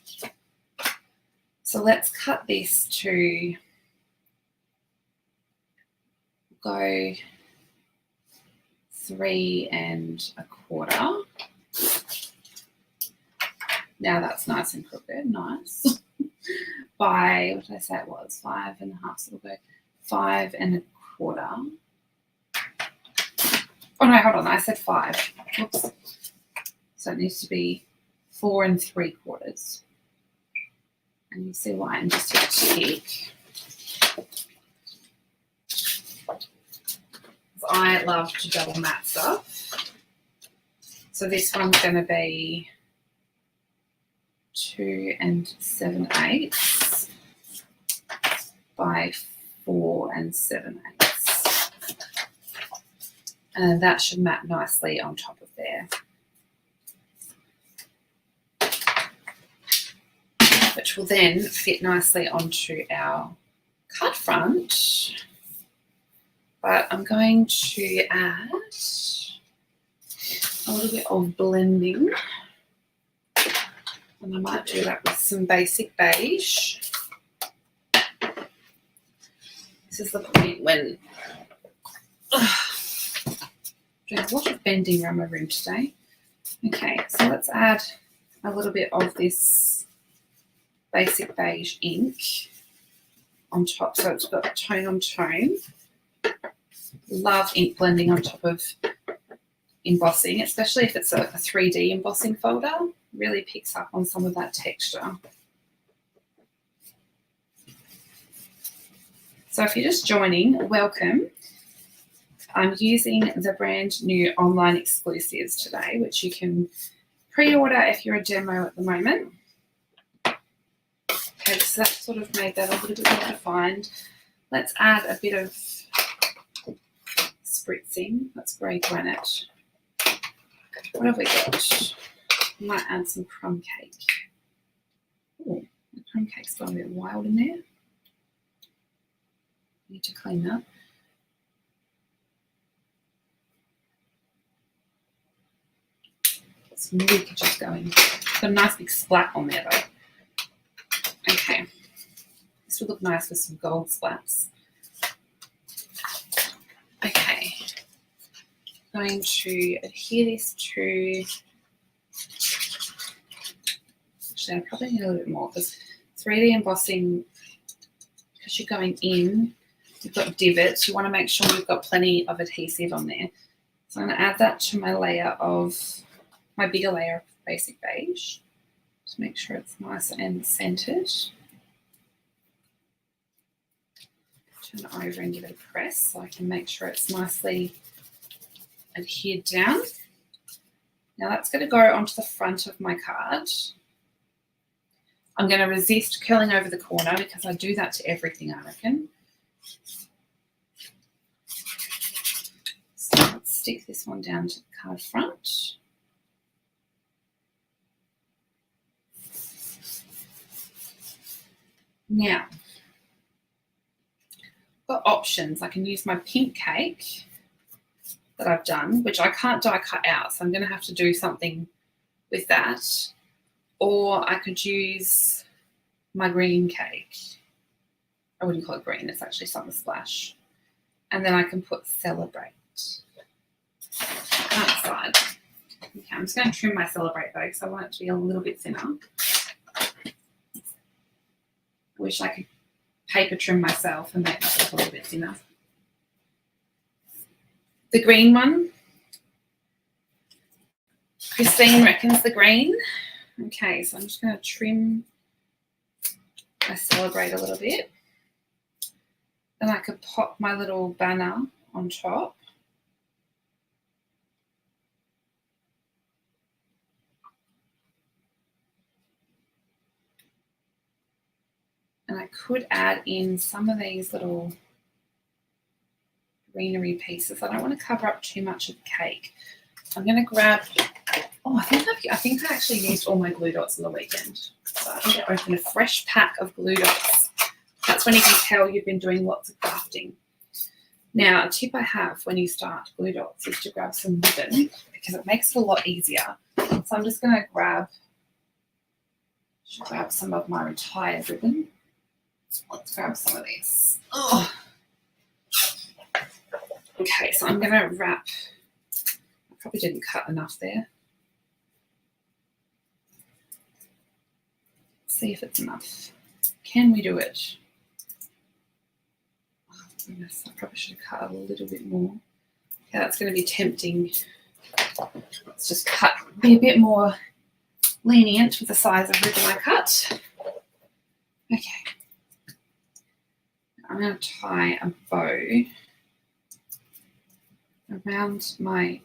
So let's cut this to go 3.25. Now that's nice and crooked. Nice. By, what did I say it was? 5.5. So we'll go 5.25. Oh no, hold on. I said 5. Oops. So it needs to be 4.75. And you see why in just a tick. I love to double mat stuff. So this one's going to be 2 7/8 by 4 7/8. And that should mat nicely on top of there. Which will then fit nicely onto our card front. But I'm going to add a little bit of blending. And I might do that with some basic beige. This is the point when doing a lot of bending around my room today. Okay, so let's add a little bit of this basic beige ink on top, so it's got tone on tone. Love ink blending on top of embossing, especially if it's a 3D embossing folder. Really picks up on some of that texture. So if you're just joining, welcome. I'm using the brand new online exclusives today, which you can pre-order if you're a demo at the moment. Okay, so that sort of made that a little bit more defined. Let's add a bit of spritzing. That's grey granite. What have we got? I might add some crumb cake. Oh, the crumb cake's gone a bit wild in there. Need to clean that. Got some leakages going. Got a nice big splat on there though. Okay. This would look nice with some gold splats. Okay. I'm going to adhere this to, actually I probably need a little bit more because 3D embossing, because you're going in, you've got divots, you want to make sure you've got plenty of adhesive on there. So I'm going to add that to my layer of, my bigger layer of basic beige. Just make sure it's nice and centered. Turn it over and give it a press so I can make sure it's nicely adhered down. Now that's going to go onto the front of my card. I'm going to resist curling over the corner because I do that to everything, I reckon. stick this one down to the card front. Now, got options. I can use my pink cake that I've done, which I can't die cut out, so I'm going to have to do something with that. Or I could use my green cake. I wouldn't call it green, it's actually Summer Splash. And then I can put Celebrate outside. Okay, I'm just going to trim my Celebrate though, because I want it to be a little bit thinner. I wish I could paper trim myself and make myself a little bit thinner. The green one, Christine reckons the green. Okay, so I'm just going to trim my Celebrate a little bit. Then I could pop my little banner on top. And I could add in some of these little greenery pieces. I don't want to cover up too much of the cake. I'm going to grab, I think I actually used all my glue dots on the weekend. So I'm going to open a fresh pack of glue dots. That's when you can tell you've been doing lots of crafting. Now, a tip I have when you start glue dots is to grab some ribbon because it makes it a lot easier. So I'm just going to grab some of my retired ribbon. Let's grab some of these. Oh. Okay, so I'm going to wrap. I probably didn't cut enough there. See if it's enough. Can we do it? Oh, goodness, I probably should have cut a little bit more. Yeah, that's going to be tempting. Let's just be a bit more lenient with the size of ribbon I cut. Okay. I'm going to tie a bow around my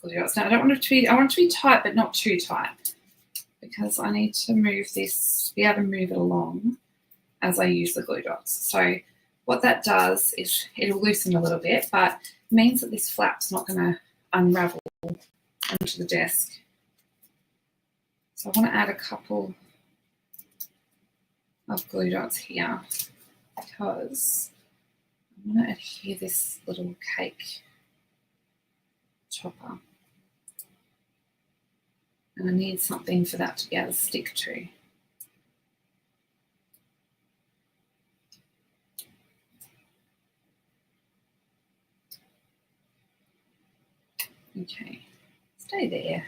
glue dots. Now, I want it to be tight, but not too tight, because I need to move this, be able to move it along as I use the glue dots. So what that does is it'll loosen a little bit, but it means that this flap's not going to unravel onto the desk. So I want to add a couple of glue dots here because I want to adhere this little cake topper. And I need something for that to be able to stick to. Okay, stay there.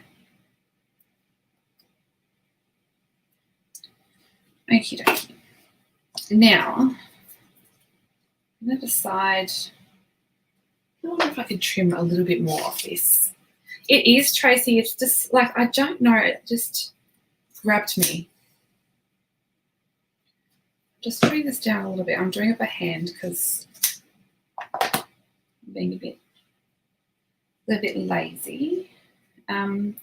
Okie dokie. Now, I'm going to decide, I wonder if I could trim a little bit more off this. It is, Tracy, it's just like, I don't know, it just grabbed me. Just bring this down a little bit. I'm doing it by hand because I'm being a little bit lazy. Now,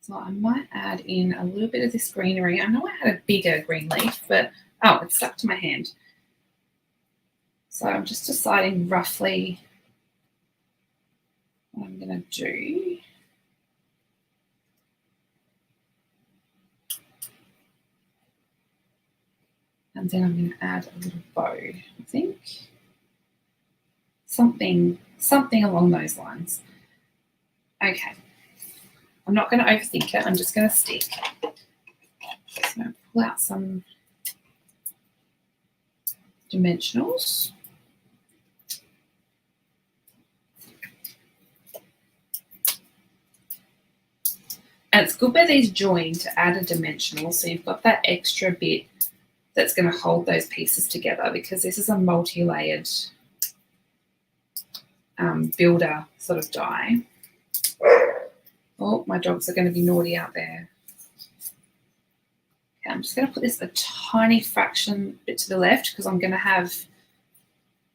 so I might add in a little bit of this greenery. I know I had a bigger green leaf, but it's stuck to my hand. So I'm just deciding roughly what I'm going to do. And then I'm going to add a little bow, I think. Something along those lines. Okay. I'm not going to overthink it. I'm just going to stick. So I'm going to pull out some dimensionals. And it's good with these join to add a dimensional, so you've got that extra bit that's going to hold those pieces together, because this is a multi-layered builder sort of die. Oh, my dogs are going to be naughty out there. Okay, I'm just going to put this a tiny fraction bit to the left because I'm going to have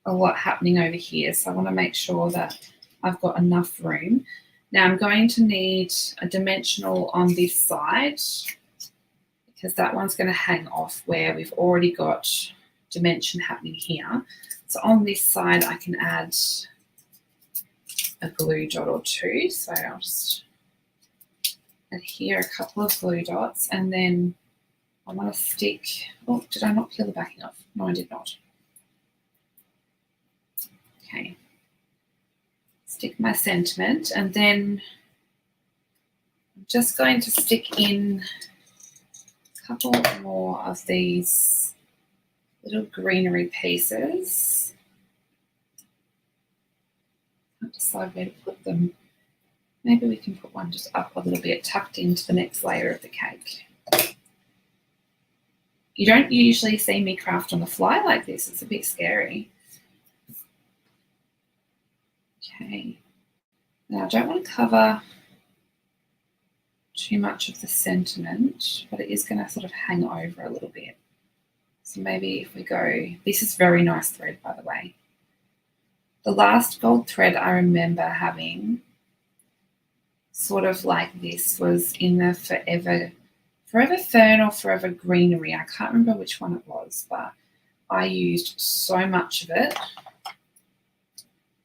a lot happening over here. So I want to make sure that I've got enough room. Now I'm going to need a dimensional on this side because that one's going to hang off where we've already got dimension happening here. So on this side, I can add a glue dot or two. So I'll just adhere a couple of glue dots, and then I want to stick, oh, did I not peel the backing off? No, I did not. Okay. Stick my sentiment, and then I'm just going to stick in a couple more of these little greenery pieces. I'll decide where to put them. Maybe we can put one just up a little bit, tucked into the next layer of the cake. You don't usually see me craft on the fly like this. It's a bit scary. Okay. Now I don't want to cover too much of the sentiment, but it is going to sort of hang over a little bit. So maybe if we go, this is very nice thread, by the way. The last gold thread I remember having sort of like this was in the Forever Fern or Forever Greenery. I can't remember which one it was, but I used so much of it.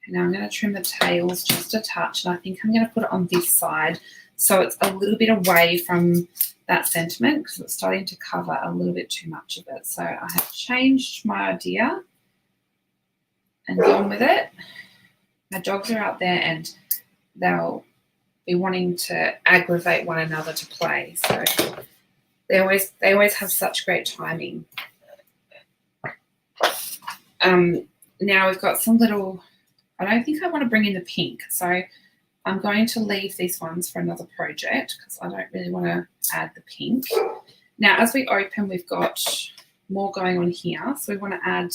And now I'm going to trim the tails just a touch, and I think I'm going to put it on this side so it's a little bit away from that sentiment because it's starting to cover a little bit too much of it. So I have changed my idea and gone with it. My dogs are out there and they'll be wanting to aggravate one another to play. So they always have such great timing. Now we've got some little, I don't think I want to bring in the pink. So I'm going to leave these ones for another project because I don't really want to add the pink. Now, as we open, we've got more going on here. So we want to add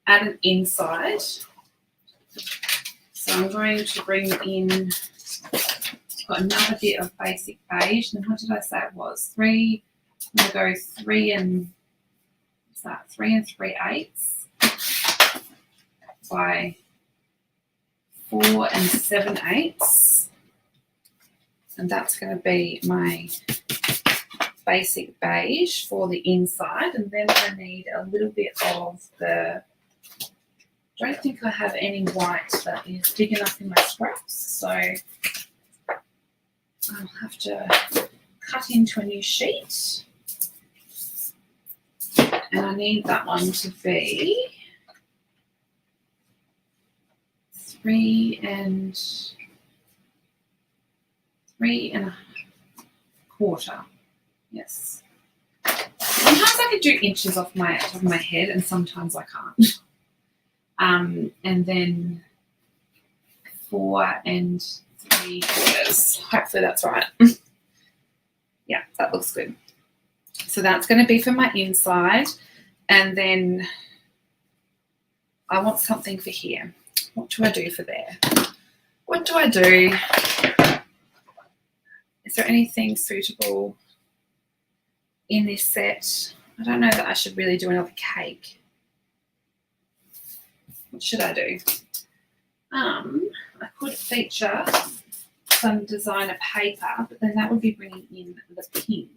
an inside. So I'm going to bring in, got another bit of basic beige. And what did I say it was? I'm going to go 3 and 3/8 by 4 7/8, and that's going to be my basic beige for the inside. And then I need a little bit of the, I don't think I have any white that is big enough in my scraps, so I'll have to cut into a new sheet, and I need that one to be 3 3.25. Yes. Sometimes I can do inches off my top of my head, and sometimes I can't. And then 4 3/4. Hopefully that's right. Yeah, that looks good. So that's going to be for my inside, and then I want something for here. What do I do for there? What do I do? Is there anything suitable in this set? I don't know that I should really do another cake. What should I do? I could feature some designer paper, but then that would be bringing in the pink.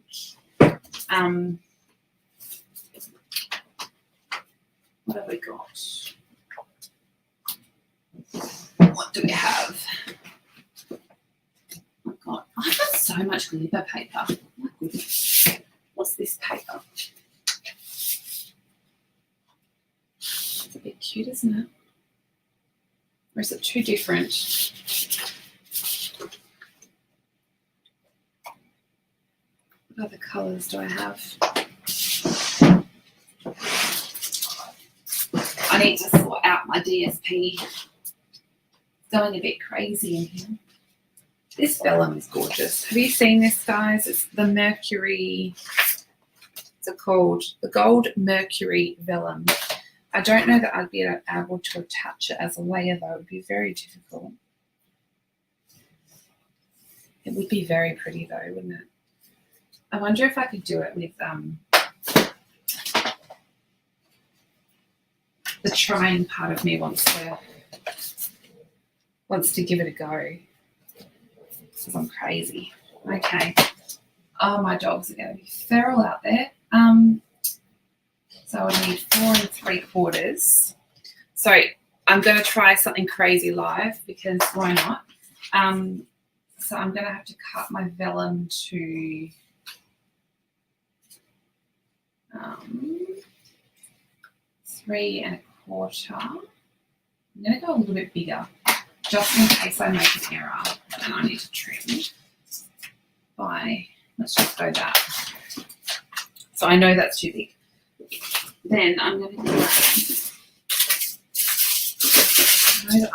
What have we got? What do we have? Oh my God, I've got so much glitter paper. Oh my goodness. What's this paper? It's a bit cute, isn't it? Or is it too different? What other colours do I have? I need to sort out my DSP. Going a bit crazy in here. This vellum is gorgeous. Have you seen this, guys? It's the Mercury. It's called the Gold Mercury Vellum. I don't know that I'd be able to attach it as a layer, though. It would be very difficult. It would be very pretty, though, wouldn't it? I wonder if I could do it with the trying part of me wants to give it a go because I'm crazy. Okay. Oh, my dogs are going to be feral out there. So I need 4 3/4. So So I'm going to try something crazy live because why not? So I'm going to have to cut my vellum to 3 1/4. I'm going to go a little bit bigger just in case I make an error and I need to trim by, let's just go that. So I know that's too big. Then I'm going to go, I know that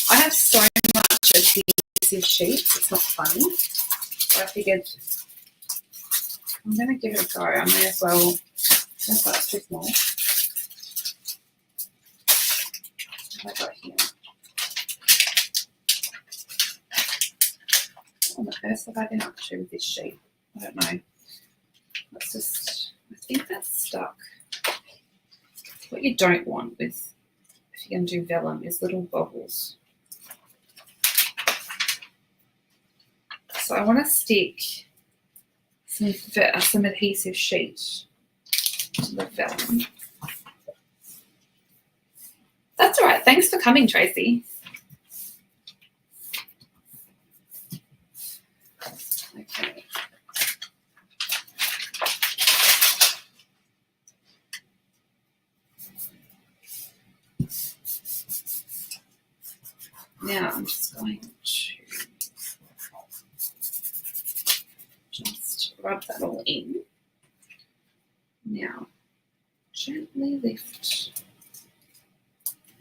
I have so much adhesive sheets, it's not funny. So I figured I'm going to give it a go. I may as well, that's too small. What have I got here? What on earth have I been up to with this sheet? I don't know. Let's just, I think that's stuck. What you don't want with, if you're going to do vellum, is little bubbles. So I want to stick some adhesive sheet to the vellum. That's all right. Thanks for coming, Tracy. Okay. Now I'm just going to just rub that all in. Now, gently lift.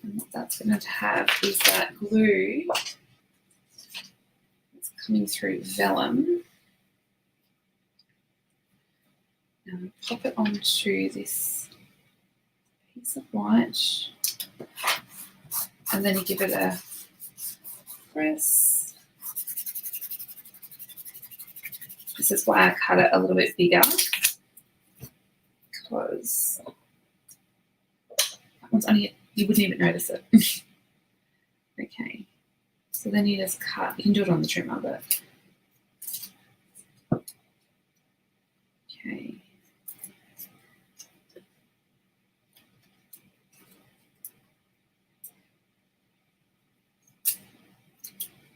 And what that's going to have is that glue that's coming through vellum. Now pop it onto this piece of white, and then you give it a press. This is why I cut it a little bit bigger, because that one's only, you wouldn't even notice it. Okay, so then you just cut, you can do it on the trimmer, but okay.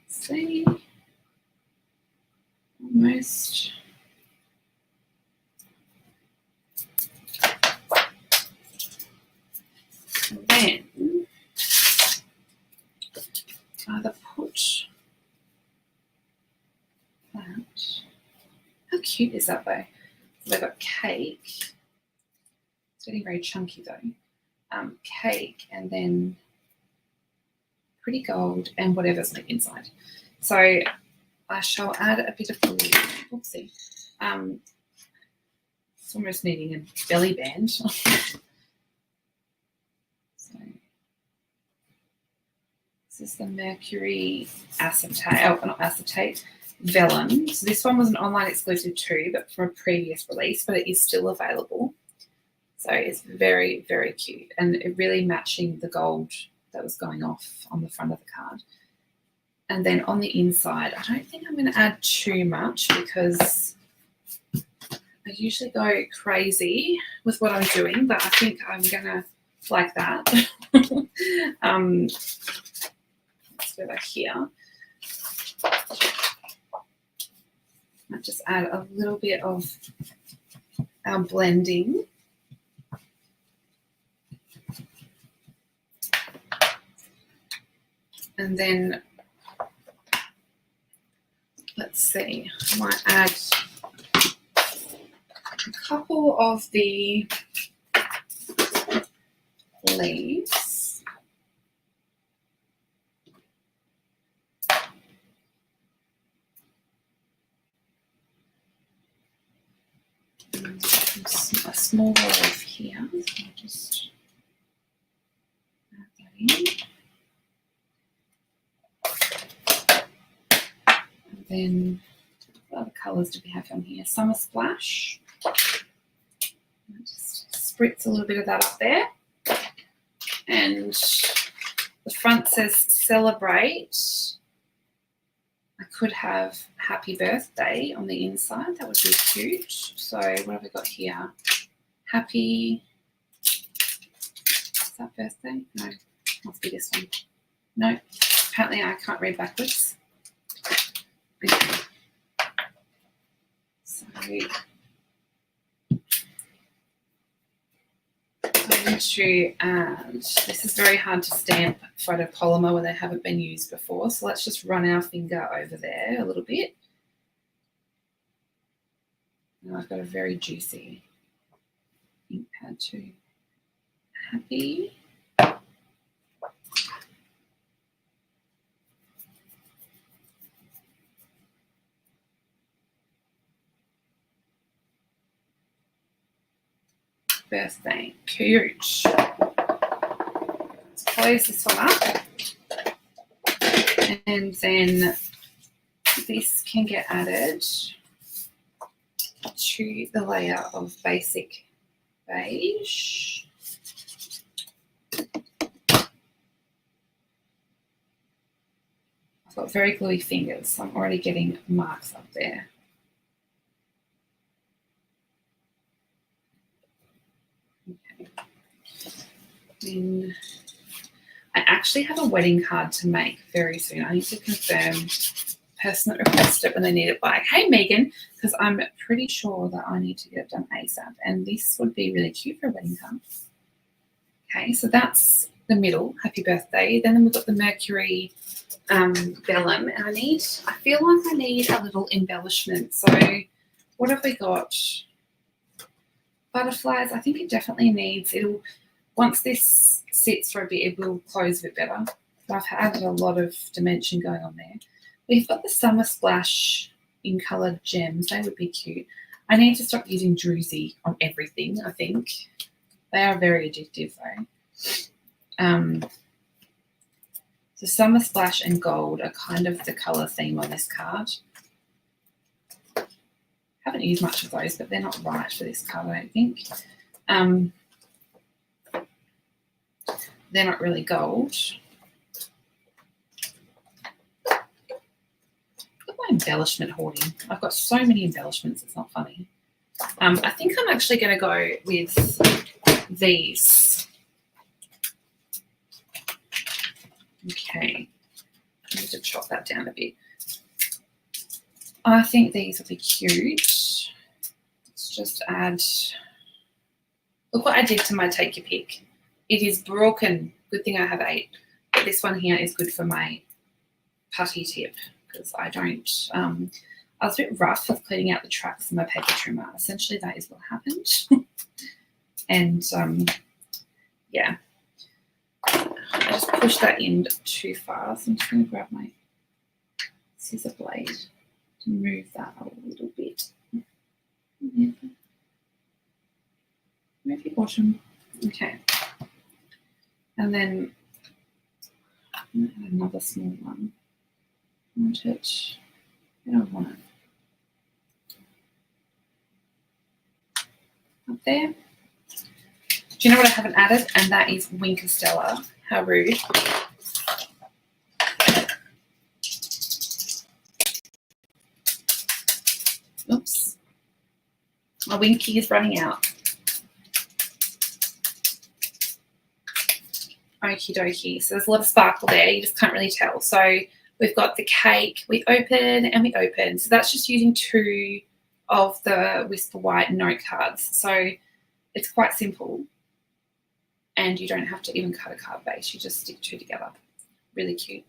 See, almost. And then either put that. How cute is that though? So I've got cake. It's getting very chunky though. Cake and then pretty gold and whatever's on the inside. So I shall add a bit of glue. Oopsie. It's almost needing a belly band. So this is the mercury acetate, oh, not acetate, vellum. So this one was an online exclusive too, but from a previous release, but it is still available. So it's very, very cute, and it really matching the gold that was going off on the front of the card. And then on the inside, I don't think I'm going to add too much because I usually go crazy with what I'm doing, but I think I'm going to like that. Let's go back here. I'll just add a little bit of our blending. And then, let's see, I might add a couple of the leaves. A small leaf here, so I'll just add that in. And then, what other colours do we have on here? Summer Splash. I'll just spritz a little bit of that up there. And the front says celebrate. I could have happy birthday on the inside. That would be cute. So what have we got here? Happy, is that birthday? No. Must be this one. No, apparently I can't read backwards. Okay. So I'm going to add, this is very hard to stamp photopolymer when they haven't been used before, so let's just run our finger over there a little bit. And I've got a very juicy ink pad too. Happy. Birthday. Cute. Let's close this one up. And then this can get added to the layer of basic beige. I've got very gluey fingers, so I'm already getting marks up there. Okay. Then I actually have a wedding card to make very soon. I need to confirm the person that requested it when they need it by. Hey, Megan, because I'm pretty sure that I need to get it done ASAP. And this would be really cute for a wedding card. Okay, so that's the middle. Happy birthday. Then we've got the Mercury vellum. And I feel like I need a little embellishment. So what have we got? Butterflies. I think it definitely needs, once this sits for a bit, it will close a bit better. So I've added a lot of dimension going on there. We've got the Summer Splash in coloured gems. They would be cute. I need to stop using druzy on everything, I think. They are very addictive though. So Summer Splash and Gold are kind of the colour theme on this card. Haven't used much of those, but they're not right for this card, I don't think. They're not really gold. Look at my embellishment hoarding. I've got so many embellishments, it's not funny. I think I'm actually going to go with these. Okay, I need to chop that down a bit. I think these will be cute. Let's just add, look what I did to my take your pick. It is broken. Good thing I have 8. But this one here is good for my putty tip because I don't, I was a bit rough with cleaning out the tracks in my paper trimmer. Essentially that is what happened. And yeah, I just pushed that in too far. So I'm just going to grab my scissor blade to move that a little bit. Move your bottom. Okay. And then I'm going to add another small one. I want it. I don't want it. Up there. Do you know what I haven't added? And that is Winker Stella. How rude. Oops. My Winky is running out. Okie dokie. So there's a lot of sparkle there. You just can't really tell. So we've got the cake. We open and we open. So that's just using 2 of the Whisper White note cards. So it's quite simple. And you don't have to even cut a card base. You just stick 2 together. Really cute.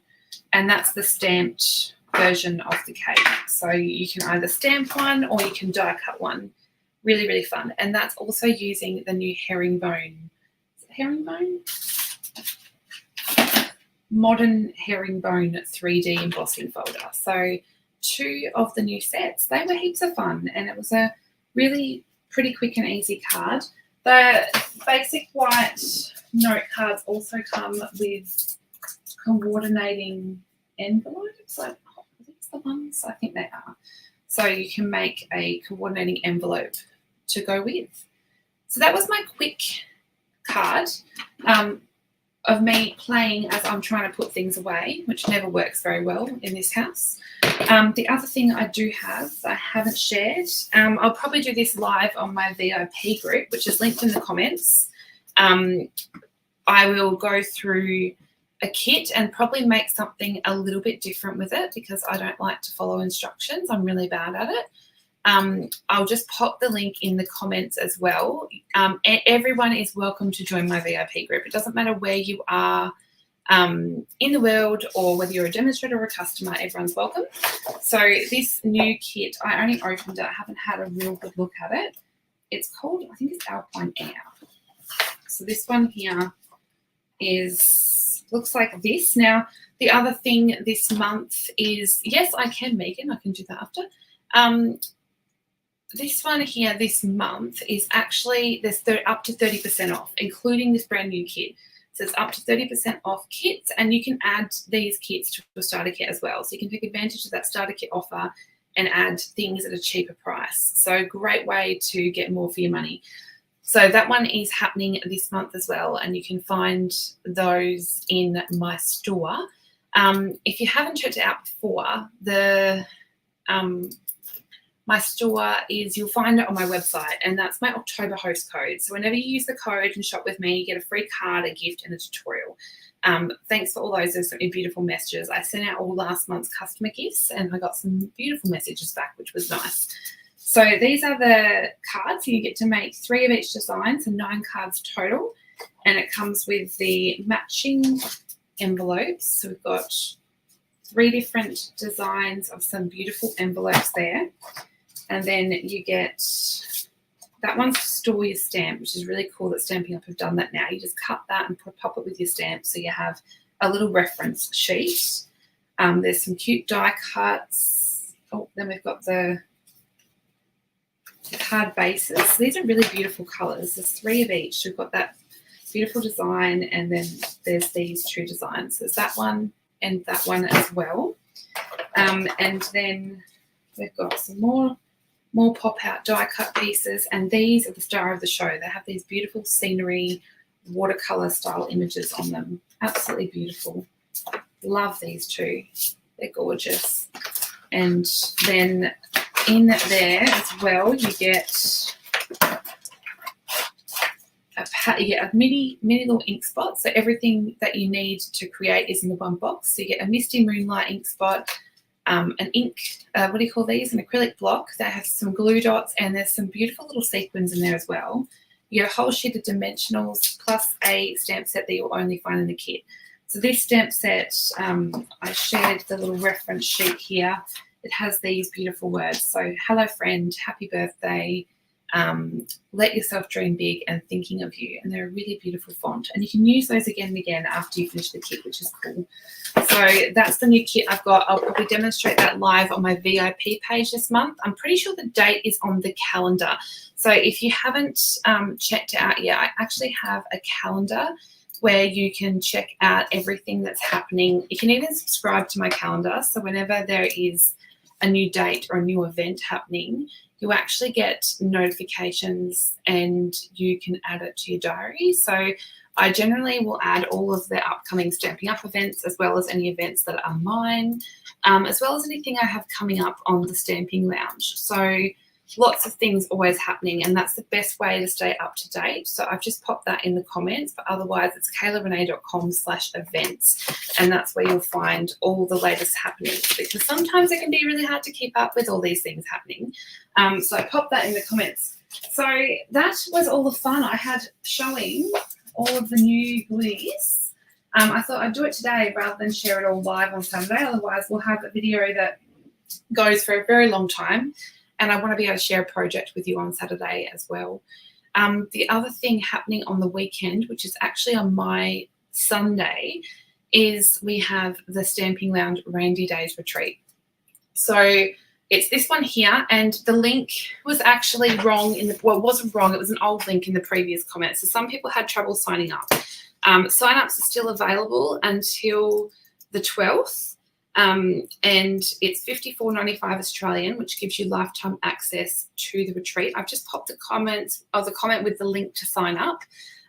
And that's the stamped version of the cake. So you can either stamp one or you can die cut one. Really, really fun. And that's also using the new herringbone. Is it herringbone? Modern herringbone 3D embossing folder. So 2 of the new sets. They were heaps of fun. And it was a really pretty quick and easy card. The basic white note cards also come with coordinating envelopes. Like, are these the ones? I think they are. So you can make a coordinating envelope to go with. So that was my quick card of me playing as I'm trying to put things away, which never works very well in this house. The other thing I do have, I haven't shared, I'll probably do this live on my VIP group, which is linked in the comments. I will go through a kit and probably make something a little bit different with it because I don't like to follow instructions. I'm really bad at it. I'll just pop the link in the comments as well. Everyone is welcome to join my VIP group. It doesn't matter where you are in the world or whether you're a demonstrator or a customer, everyone's welcome. So this new kit, I only opened it. I haven't had a real good look at it. It's called, I think it's Alpine Air. So this one here looks like this. Now, the other thing this month is, yes, I can, Megan, I can do that after. This one here this month is actually, there's up to 30% off, including this brand new kit. So it's up to 30% off kits, and you can add these kits to a starter kit as well. So you can take advantage of that starter kit offer and add things at a cheaper price. So great way to get more for your money. So that one is happening this month as well, and you can find those in my store. If you haven't checked it out before, my store you'll find it on my website, and that's my October host code. So whenever you use the code and shop with me, you get a free card, a gift, and a tutorial. Thanks for all those. There's some beautiful messages. I sent out all last month's customer gifts, and I got some beautiful messages back, which was nice. So these are the cards. You get to make 3 of each design, so 9 cards total, and it comes with the matching envelopes. So we've got 3 different designs of some beautiful envelopes there. And then you get, that one's to store your stamp, which is really cool that Stampin' Up have done that now. You just cut that and pop it with your stamp so you have a little reference sheet. There's some cute die cuts. Oh, then we've got the card bases. These are really beautiful colours. There's 3 of each. So we've got that beautiful design, and then there's these 2 designs. There's that one and that one as well. And then we've got some more pop-out die cut pieces, and these are the star of the show. They have these beautiful scenery, watercolor style images on them. Absolutely beautiful. Love these 2. They're gorgeous. And then in there as well, you get a mini little ink spot. So everything that you need to create is in the one box. So you get a Misty Moonlight ink spot, an ink, what do you call these? An acrylic block that has some glue dots, and there's some beautiful little sequins in there as well. You get a whole sheet of dimensionals plus a stamp set that you'll only find in the kit. So this stamp set, I shared the little reference sheet here. It has these beautiful words. So hello friend, happy birthday, let yourself dream big, and thinking of you. And they're a really beautiful font. And you can use those again and again after you finish the kit, which is cool. So that's the new kit I've got. I'll probably demonstrate that live on my VIP page this month. I'm pretty sure the date is on the calendar. So if you haven't checked it out yet, I actually have a calendar where you can check out everything that's happening. You can even subscribe to my calendar. So whenever there is a new date or a new event happening, you actually get notifications and you can add it to your diary. So I generally will add all of the upcoming Stampin' Up events, as well as any events that are mine, as well as anything I have coming up on the Stamping Lounge. So lots of things always happening, and that's the best way to stay up to date. So I've just popped that in the comments, but otherwise it's kaylarenee.com/events, and that's where you'll find all the latest happenings, because sometimes it can be really hard to keep up with all these things happening. So I popped that in the comments. So that was all the fun I had showing all of the new goodies. I thought I'd do it today rather than share it all live on Sunday. Otherwise, we'll have a video that goes for a very long time, and I want to be able to share a project with you on Saturday as well. The other thing happening on the weekend, which is actually on my Sunday, is we have the Stamping Lounge Reindeer Days retreat. So it's this one here, and the link was actually wrong well, it wasn't wrong, it was an old link in the previous comment. So some people had trouble signing up. Sign-ups are still available until the 12th, and it's $54.95 Australian, which gives you lifetime access to the retreat. I've just popped the comment with the link to sign up.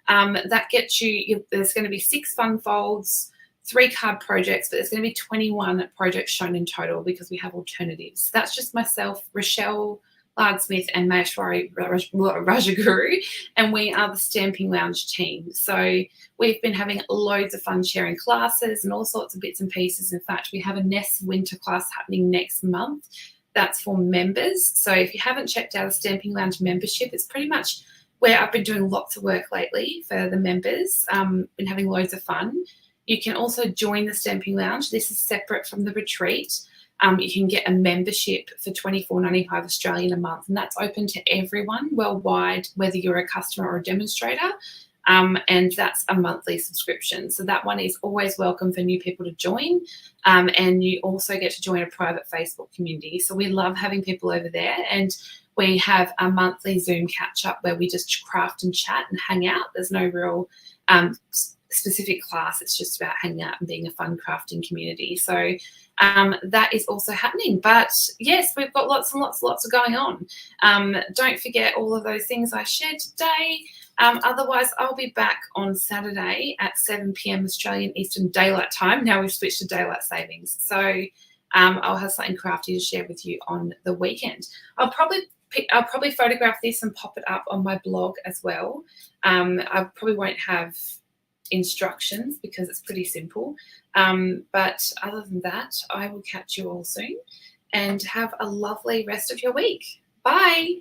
That gets you, there's going to be 6 fun folds, 3 card projects, but there's going to be 21 projects shown in total because we have alternatives. That's just myself, Rochelle, Lardsmith and Maheshwari Rajaguru, and we are the Stamping Lounge team. So we've been having loads of fun sharing classes and all sorts of bits and pieces. In fact, we have a Nest winter class happening next month. That's for members. So if you haven't checked out a Stamping Lounge membership, it's pretty much where I've been doing lots of work lately for the members. Been having loads of fun. You can also join the Stamping Lounge. This is separate from the retreat. You can get a membership for $24.95 Australian a month, and that's open to everyone worldwide, whether you're a customer or a demonstrator. And that's a monthly subscription. So that one is always welcome for new people to join. And you also get to join a private Facebook community. So we love having people over there. And we have a monthly Zoom catch-up where we just craft and chat and hang out. There's no real specific class. It's just about hanging out and being a fun crafting community. So that is also happening. But yes, we've got lots and lots of going on. Don't forget all of those things I shared today. Otherwise, I'll be back on Saturday at 7 p.m. Australian Eastern Daylight Time. Now we've switched to daylight savings. So I'll have something crafty to share with you on the weekend. I'll probably photograph this and pop it up on my blog as well. I probably won't have instructions because it's pretty simple. But other than that, I will catch you all soon and have a lovely rest of your week. Bye.